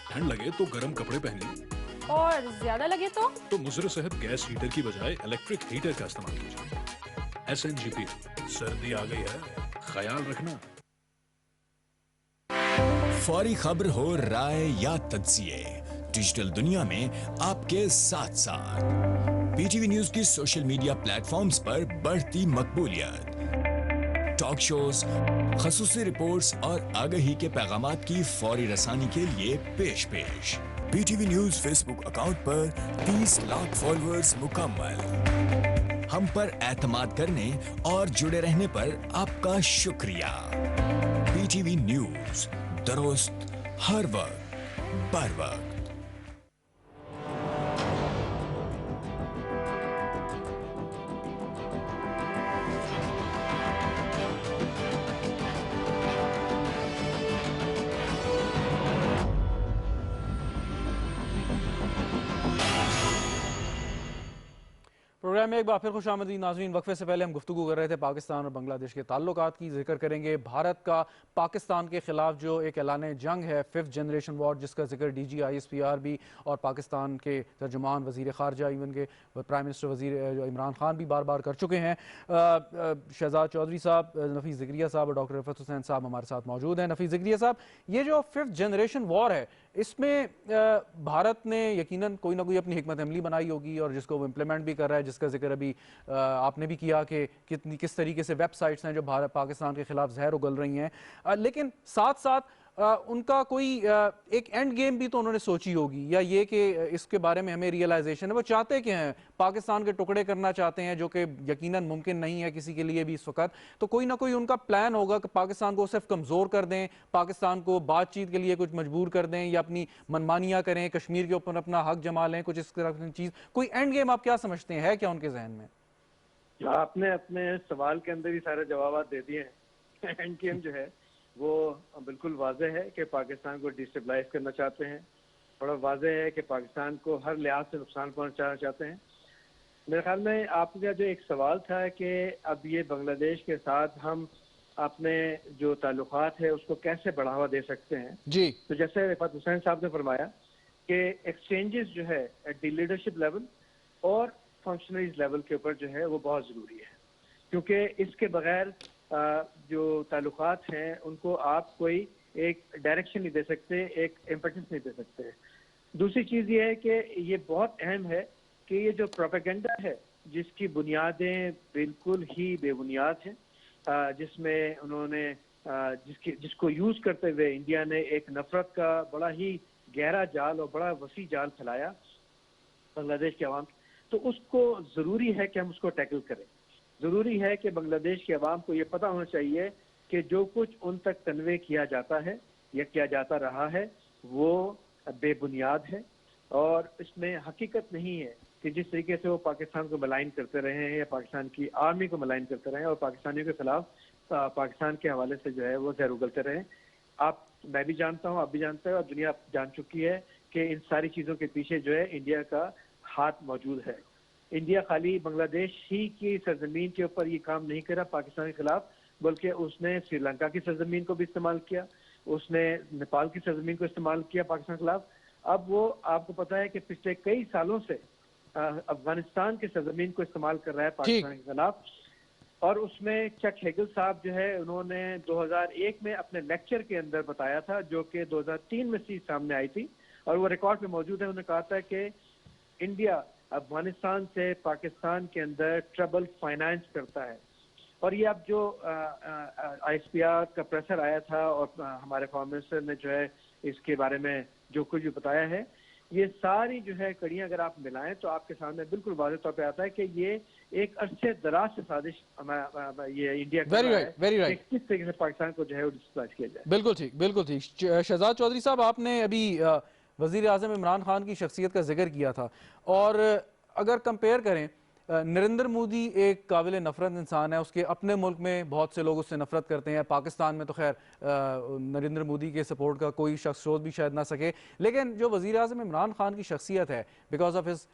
[SPEAKER 9] ठंड लगे तो गर्म कपड़े पहनिए,
[SPEAKER 6] और ज्यादा लगे तो
[SPEAKER 9] मुजर सेहत गैस हीटर की बजाय इलेक्ट्रिक हीटर का इस्तेमाल कीजिए। SNGPL, सर्दी आ गई है, ख्याल रखना।
[SPEAKER 10] फौरी खबर हो, राय या तज्जिए, डिजिटल दुनिया में आपके साथ साथ PTV न्यूज की सोशल मीडिया प्लेटफॉर्म्स पर बढ़ती मकबूलियत, टॉक शोज, खसूसी रिपोर्ट्स और आगाही के पैगामात की फौरी रसानी के लिए पेश। PTV न्यूज फेसबुक अकाउंट पर 30 लाख फॉलोअर्स मुकम्मल। हम पर एतमाद करने और जुड़े रहने पर आपका शुक्रिया। PTV न्यूज, दुरुस्त हर वक्त बर वक्त।
[SPEAKER 1] प्रोग्राम में एक बार फिर खुशामदीद नाज़रीन। वक्फे से पहले हम गुफ्तगू कर रहे थे पाकिस्तान और बांग्लादेश के ताल्लुकात की। जिक्र करेंगे भारत का पाकिस्तान के खिलाफ जो एक ऐलान जंग है, 5th जनरेशन वॉर, जिसका जिक्र DG ISPR भी और पाकिस्तान के तर्जुमान वज़ीर ख़ारजा इवन के प्राइम मिनिस्टर वज़ीर इमरान खान भी बार बार कर चुके हैं। शहजाद चौधरी साहब, नफ़ीस ज़िक्रिया साहब और डॉक्टर रफ़त हुसैन साहब हमारे साथ मौजूद हैं। नफ़ीस ज़िक्रिया साहब, ये जो 5th जनरेशन वॉर है, इसमें भारत ने यकीनन कोई ना कोई अपनी हिकमत अमली बनाई होगी और जिसको वो इम्प्लीमेंट भी कर रहा है, जिसका जिक्र अभी आपने भी किया कि किस तरीके से वेबसाइट्स हैं जो भारत पाकिस्तान के खिलाफ जहर उगल रही हैं। लेकिन साथ साथ उनका कोई एक एंड गेम भी तो उन्होंने सोची होगी, या ये कि इसके बारे में हमें रियलाइजेशन है वो चाहते क्या हैं, पाकिस्तान के टुकड़े करना चाहते हैं, जो कि यकीनन मुमकिन नहीं है किसी के लिए भी इस वक्त। तो कोई ना कोई उनका प्लान होगा कि पाकिस्तान को सिर्फ कमज़ोर कर दें, पाकिस्तान को बातचीत के लिए कुछ मजबूर कर दें या अपनी मनमानियाँ करें, कश्मीर के ऊपर अपना हक जमा लें, कुछ इस तरह की चीज़। कोई एंड गेम आप क्या समझते हैं, है क्या उनके जहन में?
[SPEAKER 3] आपने अपने सवाल के अंदर ही सारे जवाब दे दिए हैं। एंड गेम जो है वो बिल्कुल वाज़ेह है कि पाकिस्तान को डिस्टेबलाइज करना चाहते हैं। बड़ा वाज़ेह है कि पाकिस्तान को हर लिहाज से नुकसान पहुंचाना चाहते हैं। मेरे ख्याल में आपका जो एक सवाल था कि अब ये बांग्लादेश के साथ हम अपने जो ताल्लुकात है उसको कैसे बढ़ावा दे सकते हैं
[SPEAKER 1] जी,
[SPEAKER 3] तो जैसे रफ़त हुसैन साहब ने फरमाया कि एक्सचेंजेस जो है एट द लीडरशिप लेवल और फंक्शनरीज लेवल के ऊपर जो है वो बहुत ज़रूरी है, क्योंकि इसके बगैर जो ताल्लुकात हैं उनको आप कोई एक डायरेक्शन नहीं दे सकते, एक इम्पेटस नहीं दे सकते। दूसरी चीज़ ये है कि ये बहुत अहम है कि ये जो प्रोपेगेंडा है जिसकी बुनियादें बिल्कुल ही बेबुनियाद हैं, जिसमें उन्होंने जिसको यूज़ करते हुए इंडिया ने एक नफरत का बड़ा ही गहरा जाल और बड़ा वसी जाल फैलाया बांग्लादेश के अवाम, तो उसको ज़रूरी है कि हम उसको टैकल करें। ज़रूरी है कि बांग्लादेश के अवाम को ये पता होना चाहिए कि जो कुछ उन तक कन्वे किया जाता है या किया जाता रहा है वो बेबुनियाद है और इसमें हकीकत नहीं है कि जिस तरीके से वो पाकिस्तान को मलाइन करते रहे हैं या पाकिस्तान की आर्मी को मलाइन करते रहे हैं और पाकिस्तानियों के खिलाफ पाकिस्तान के हवाले से जो है वो जहर उगलते रहे। मैं भी जानता हूँ, आप भी जानते हैं, और दुनिया जान चुकी है कि इन सारी चीज़ों के पीछे जो है इंडिया का हाथ मौजूद है। इंडिया खाली बांग्लादेश ही की सरजमीन के ऊपर ये काम नहीं करा पाकिस्तान के खिलाफ, बल्कि उसने श्रीलंका की सरजमीन को भी इस्तेमाल किया, उसने नेपाल की सरजमीन को इस्तेमाल किया पाकिस्तान के खिलाफ। अब वो आपको पता है कि पिछले कई सालों से अफगानिस्तान की सरजमीन को इस्तेमाल कर रहा है पाकिस्तान के खिलाफ। और उसमें चक हेगल साहब जो है उन्होंने 2001 में अपने लेक्चर के अंदर बताया था, जो कि 2003 में चीज सामने आई थी और वो रिकॉर्ड पे मौजूद है। उन्होंने कहा था कि इंडिया अफगानिस्तान से पाकिस्तान के अंदर ट्रबल फाइनेंस करता है। और ये अब जो ISPR का प्रेशर आया था और हमारे फॉरेन मिनिस्टर ने जो है इसके बारे में जो कुछ भी बताया है, ये सारी जो है कड़ियां अगर आप मिलाएं तो आपके सामने बिल्कुल वाज़ेह तौर पे आता है कि ये एक अरसे दराज से साजिश ये इंडिया कर रहा है कि किस तरीके से पाकिस्तान को जो है डिस्ट्रैक्ट किया जाए।
[SPEAKER 1] बिल्कुल ठीक, बिल्कुल ठीक। शहजाद चौधरी साहब, आपने अभी वज़ीर आज़म इमरान खान की शख्सियत का जिक्र किया था, और अगर कंपेयर करें, नरेंद्र मोदी एक काबिल नफ़रत इंसान है, उसके अपने मुल्क में बहुत से लोग उससे नफ़रत करते हैं, पाकिस्तान में तो खैर नरेंद्र मोदी के सपोर्ट का कोई शख्स सोच भी शायद ना सके। लेकिन जो वज़ीर आज़म इमरान खान की शख्सियत है, बिकॉज ऑफ हिज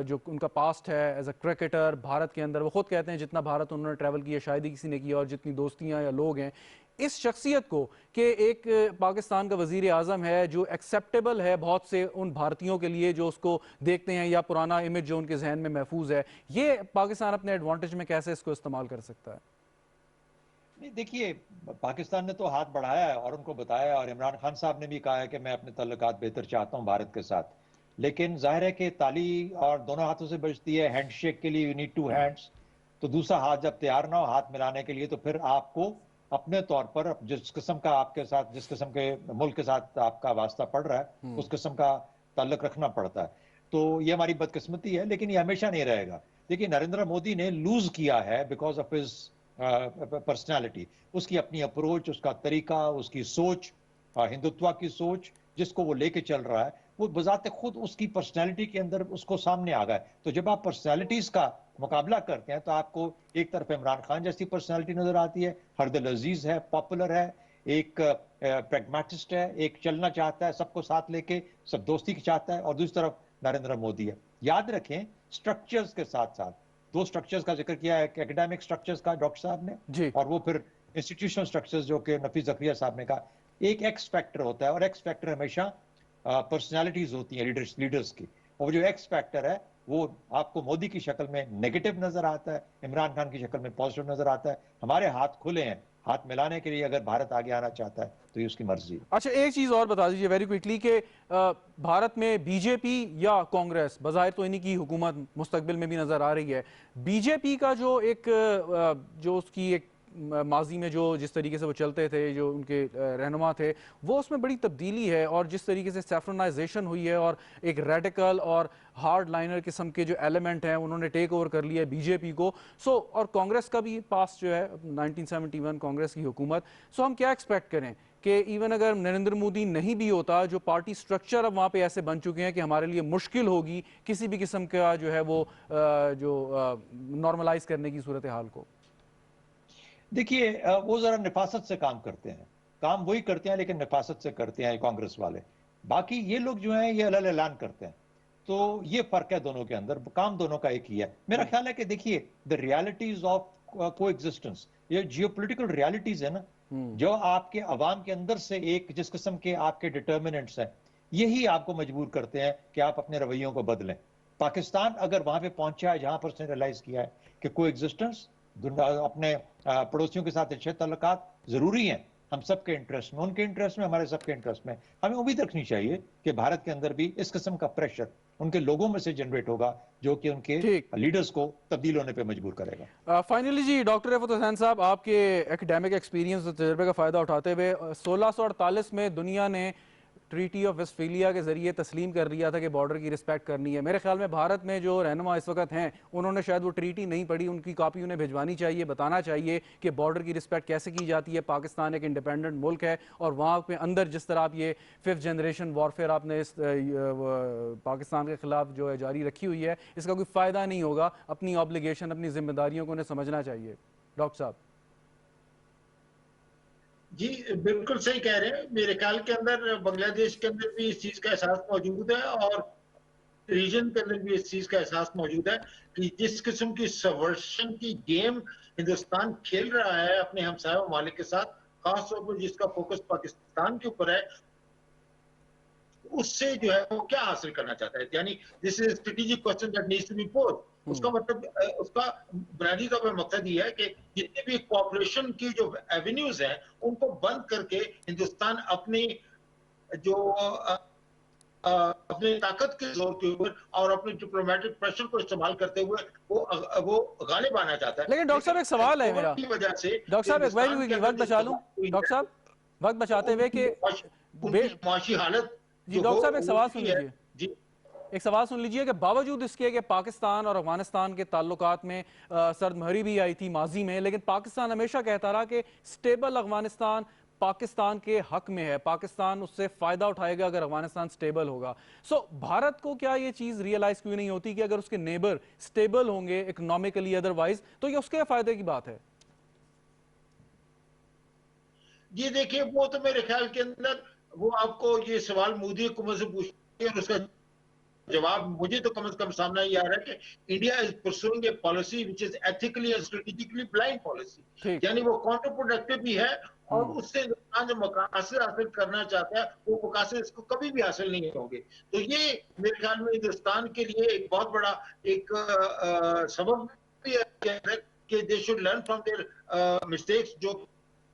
[SPEAKER 1] जो उनका पास्ट है एज अ क्रिकेटर भारत के अंदर, वो खुद कहते हैं जितना भारत उन्होंने ट्रैवल किया शायद ही किसी ने किया, और जितनी दोस्तियाँ या लोग हैं, इस शख्सियत को कि एक पाकिस्तान का वज़ीर आज़म है जो एक्सेप्टेबल है बहुत से उन भारतीयों के लिए जो उसको देखते हैं, या पुराना इमेज जो उनके जहन में महफूज है, ये पाकिस्तान अपने एडवांटेज में कैसे इसको इस्तेमाल कर सकता है?
[SPEAKER 4] नहीं, देखिए, पाकिस्तान ने तो हाथ बढ़ाया है और उनको बताया, और इमरान खान साहब ने भी कहा है कि मैं अपने तल्लुकात बेहतर चाहता हूं भारत के साथ। लेकिन जाहिर है कि ताली और दोनों हाथों से बजती है, हैंडशेक के लिए यू नीड 2 हैंड्स। तो दूसरा हाथ जब तैयार ना हो हाथ मिलाने के लिए, तो फिर आपको अपने तौर पर जिस किस्म का आपके साथ, जिस किस्म के मुल्क के साथ आपका वास्ता पड़ रहा है, उस किस्म का ताल्लुक रखना पड़ता है। तो ये हमारी बदकिस्मती है, लेकिन ये हमेशा नहीं रहेगा। देखिए, नरेंद्र मोदी ने लूज किया है बिकॉज ऑफ हिज पर्सनैलिटी, उसकी अपनी अप्रोच, उसका तरीका, उसकी सोच, हिंदुत्व की सोच जिसको वो लेके चल रहा है, वो बजाते खुद उसकी पर्सनैलिटी के अंदर उसको सामने आ गया। तो जब आप पर्सनैलिटीज का मुकाबला करते हैं तो आपको एक तरफ इमरान खान जैसी पर्सनैलिटी नजर आती है, हरदिल अजीज है, पॉपुलर है, एक प्रैग्मेटिस्ट है, एक चलना चाहता है, सबको साथ लेके सब दोस्ती की चाहता है, और दूसरी तरफ नरेंद्र मोदी है। याद रखें, स्ट्रक्चर्स के साथ साथ 2 स्ट्रक्चर्स का जिक्र किया है, एकेडमिक स्ट्रक्चर्स का डॉक्टर साहब ने, और वो फिर इंस्टीट्यूशनल स्ट्रक्चर्स जो कि नफीस ज़करिया साहब ने कहा। एक एक्स फैक्टर होता है, और एक्स फैक्टर हमेशा पर्सनैलिटीज होती हैं लीडर्स की, और जो एक्स फैक्टर है वो आपको मोदी की शक्ल में नेगेटिव नजर आता है, इमरान खान की शक्ल में पॉजिटिव नजर आता है। हमारे हाथ खुले हैं हाथ मिलाने के लिए, अगर भारत आगे आना चाहता है तो ये उसकी मर्जी।
[SPEAKER 1] अच्छा, एक चीज और बता दीजिए वेरी क्विकली कि भारत में बीजेपी या कांग्रेस, बज़ाहिर तो इन्हीं की हुकूमत मुस्तकबिल में भी नजर आ रही है, बीजेपी का जो एक जो उसकी एक माजी में जो जिस तरीके से वो चलते थे, जो उनके रहनुमा थे, वो उसमें बड़ी तब्दीली है, और जिस तरीके से सैफ्रनाइजेशन हुई है और एक रेडिकल और हार्ड लाइनर किस्म के जो एलिमेंट हैं उन्होंने टेक ओवर कर लिया है बीजेपी को। और कांग्रेस का भी पास जो है 1971 कांग्रेस की हुकूमत। हम क्या एक्सपेक्ट करें कि इवन अगर नरेंद्र मोदी नहीं भी होता, जो पार्टी स्ट्रक्चर अब वहाँ पे ऐसे बन चुके हैं कि हमारे लिए मुश्किल होगी किसी भी किस्म का जो है वो नॉर्मलाइज करने की सूरत हाल को।
[SPEAKER 4] देखिए, वो जरा निफासत से काम करते हैं, काम वही करते हैं लेकिन निफासत से करते हैं कांग्रेस वाले। बाकी ये लोग जो हैं ये अलग ऐलान करते हैं, तो ये फर्क है दोनों के अंदर, काम दोनों का एक ही है। मेरा ख्याल है कि देखिए, द रियलिटीज ऑफ कोएग्जिस्टेंस, ये जियोपॉलिटिकल रियलिटीज है ना, जो आपके अवाम के अंदर से एक जिस किस्म के आपके डिटर्मिनेंट्स हैं, यही आपको मजबूर करते हैं कि आप अपने रवैयों को बदलें। पाकिस्तान अगर वहां पे पहुंचा है जहां पर उसने रियलाइज किया है कि कोएग्जिस्टेंस, अपने पड़ोसियों के साथ अच्छे तल्लुकात जरूरी हैं, हम सबके इंटरेस्ट में, उनके इंटरेस्ट में, हमारे सबके इंटरेस्ट में, हमें उम्मीद रखनी चाहिए कि भारत के अंदर भी इस किस्म का प्रेशर उनके लोगों में से जनरेट होगा जो कि उनके लीडर्स को तब्दील होने पे मजबूर करेगा।
[SPEAKER 1] फाइनली जी, डॉक्टर रफ़त हुसैन साहब, आपके एकेडमिक एक्सपीरियंस और तजर्बे का फ़ायदा उठाते हुए 1648 में दुनिया ने ट्रीटी ऑफ वेस्टफेलिया के जरिए तस्लीम कर लिया था कि बॉर्डर की रिस्पेक्ट करनी है। मेरे ख्याल में भारत में जो रहनुमा इस वक्त हैं उन्होंने शायद वो ट्रीटी नहीं पढ़ी, उनकी कॉपी उन्हें भिजवानी चाहिए, बताना चाहिए कि बॉर्डर की रिस्पेक्ट कैसे की जाती है। पाकिस्तान एक इंडिपेंडेंट मुल्क है, और वहाँ पे अंदर जिस तरह आप ये 5th जनरेशन वॉरफेयर आपने इस पाकिस्तान के खिलाफ जो है जारी रखी हुई है, इसका कोई फ़ायदा नहीं होगा। अपनी ऑब्लिगेशन, अपनी जिम्मेदारियों को उन्हें समझना चाहिए। डॉक्टर साहब।
[SPEAKER 5] जी बिल्कुल सही कह रहे हैं। मेरे ख्याल के अंदर बांग्लादेश के अंदर भी इस चीज का एहसास मौजूद है और रीजन के अंदर भी इस चीज का एहसास मौजूद है कि जिस किस्म की सबवर्शन की गेम हिंदुस्तान खेल रहा है अपने हमसाय ममालिक के साथ, खासतौर पर जिसका फोकस पाकिस्तान के ऊपर है, उससे जो है वो क्या हासिल करना चाहता है। यानी this is strategic question that needs to be posed. उसका मतलब उसका बुनियादी तौर पर मकसद ये है कि जितनी भी कोऑपरेशन की जो एवेन्यूज हैं उनको बंद करके हिंदुस्तान अपनी जो अपनी ताकत के जोर के ऊपर और अपने डिप्लोमेटिक प्रेशर को इस्तेमाल करते हुए वो गालिब आना चाहता है।
[SPEAKER 1] लेकिन डॉक्टर साहब एक सवाल है मेरा,
[SPEAKER 5] की वजह से
[SPEAKER 1] डॉक्टर साहब एक वक्त बचा लूं, डॉक्टर साहब वक्त बचाते हुए कि
[SPEAKER 5] मुआशी हालत
[SPEAKER 1] जी डॉक्टर साहब एक सवाल सुन लीजिए जी, एक सवाल सुन लीजिए कि बावजूद इसके कि पाकिस्तान और अफगानिस्तान के ताल्लुकात में सर्दमहरी भी आई थी माजी में, लेकिन पाकिस्तान हमेशा कहता रहा कि स्टेबल अफगानिस्तान पाकिस्तान के हक में है, पाकिस्तान उससे फायदा उठाएगा अगर अफगानिस्तान स्टेबल होगा। सो भारत को क्या ये चीज रियलाइज क्यों नहीं होती कि अगर उसके नेबर स्टेबल होंगे इकोनॉमिकली अदरवाइज तो ये उसके फायदे की बात है?
[SPEAKER 5] ये देखिए वो तो मेरे ख्याल के अंदर वो आपको ये सवाल मोदी हुकूमत से पूछिए और उसका जवाब मुझे तो कम से कम सामने ये आ रहा है कि India is pursuing A policy which is ethically and strategically blind policy, यानी वो काउंटर प्रोडक्टिव भी है और उससे जो मकासद हासिल करना चाहता है वो मकासद इसको कभी भी हासिल नहीं होंगे। तो ये मेरे ख्याल में हिंदुस्तान के लिए एक बहुत बड़ा एक सबक भी है कि they should learn from their mistakes जो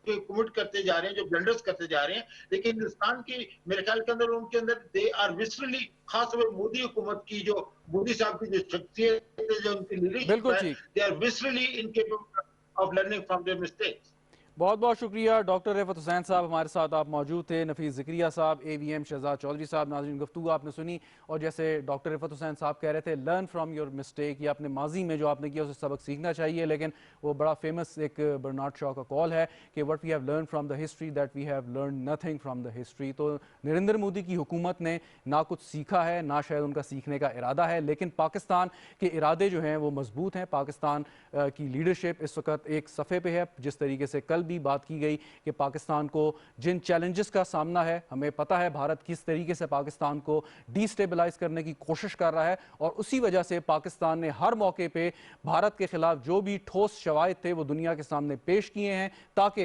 [SPEAKER 5] कमिट करते जा रहे हैं, जो ब्लंडर्स करते जा रहे हैं। लेकिन हिंदुस्तान की मेरे ख्याल के अंदर उनके अंदर दे आर विसरली, खासतौर पर मोदी हुकूमत की जो मोदी साहब की जो शख्सियत है, जो उनकी लीडरशिप है, दे आर विसरली incapable of learning from their mistakes.
[SPEAKER 1] बहुत बहुत शुक्रिया डॉक्टर रिफत हुसैन साहब, हमारे साथ आप मौजूद थे। नफीस ज़िक्रिया साहब, AVM शहजाद चौधरी साहब, नाज़रीन गुफ्तगू आपने सुनी और जैसे डॉक्टर रिफत हुसैन साहब कह रहे थे लर्न फ्राम योर मिस्टेक, या अपने माजी में जो आपने किया उससे सबक सीखना चाहिए। लेकिन वो बड़ा फेमस एक बर्नार्ड शॉ का कॉल है कि what we have learn from the history that we have learn nothing from the history. तो नरेंद्र मोदी की हुकूमत ने ना कुछ सीखा है, ना शायद उनका सीखने का इरादा है, लेकिन पाकिस्तान के इरादे जो हैं वो मजबूत हैं। पाकिस्तान की लीडरशिप इस वक्त एक सफ़े पे है। जिस तरीके से कल भी बात की गई कि पाकिस्तान को जिन चैलेंजेस का सामना है, हमें पता है भारत किस तरीके से पाकिस्तान को डिस्टेबलाइज करने की कोशिश कर रहा है और उसी वजह से पाकिस्तान ने हर मौके पे भारत के खिलाफ जो भी ठोस शवाहिद थे वो दुनिया के सामने पेश किए हैं ताकि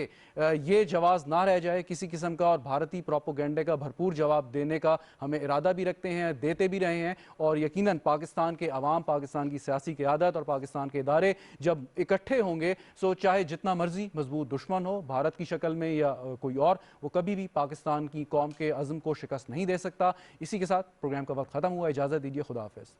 [SPEAKER 1] ये जवाब ना रह जाए किसी किस्म का, और भारतीय प्रोपोगेंडे का भरपूर जवाब देने का हमें इरादा भी रखते हैं, देते भी रहे हैं। और यकीनन पाकिस्तान के अवाम, पाकिस्तान की सियासी क़यादत और पाकिस्तान के इदारे जब इकट्ठे होंगे, सो चाहे जितना मर्जी मजबूत दुश्मन हो भारत की शक्ल में या कोई और, वो कभी भी पाकिस्तान की कौम के अज़्म को शिकस्त नहीं दे सकता। इसी के साथ प्रोग्राम का वक्त ख़त्म हुआ। इजाज़त दीजिए, खुदा हाफ़िज़।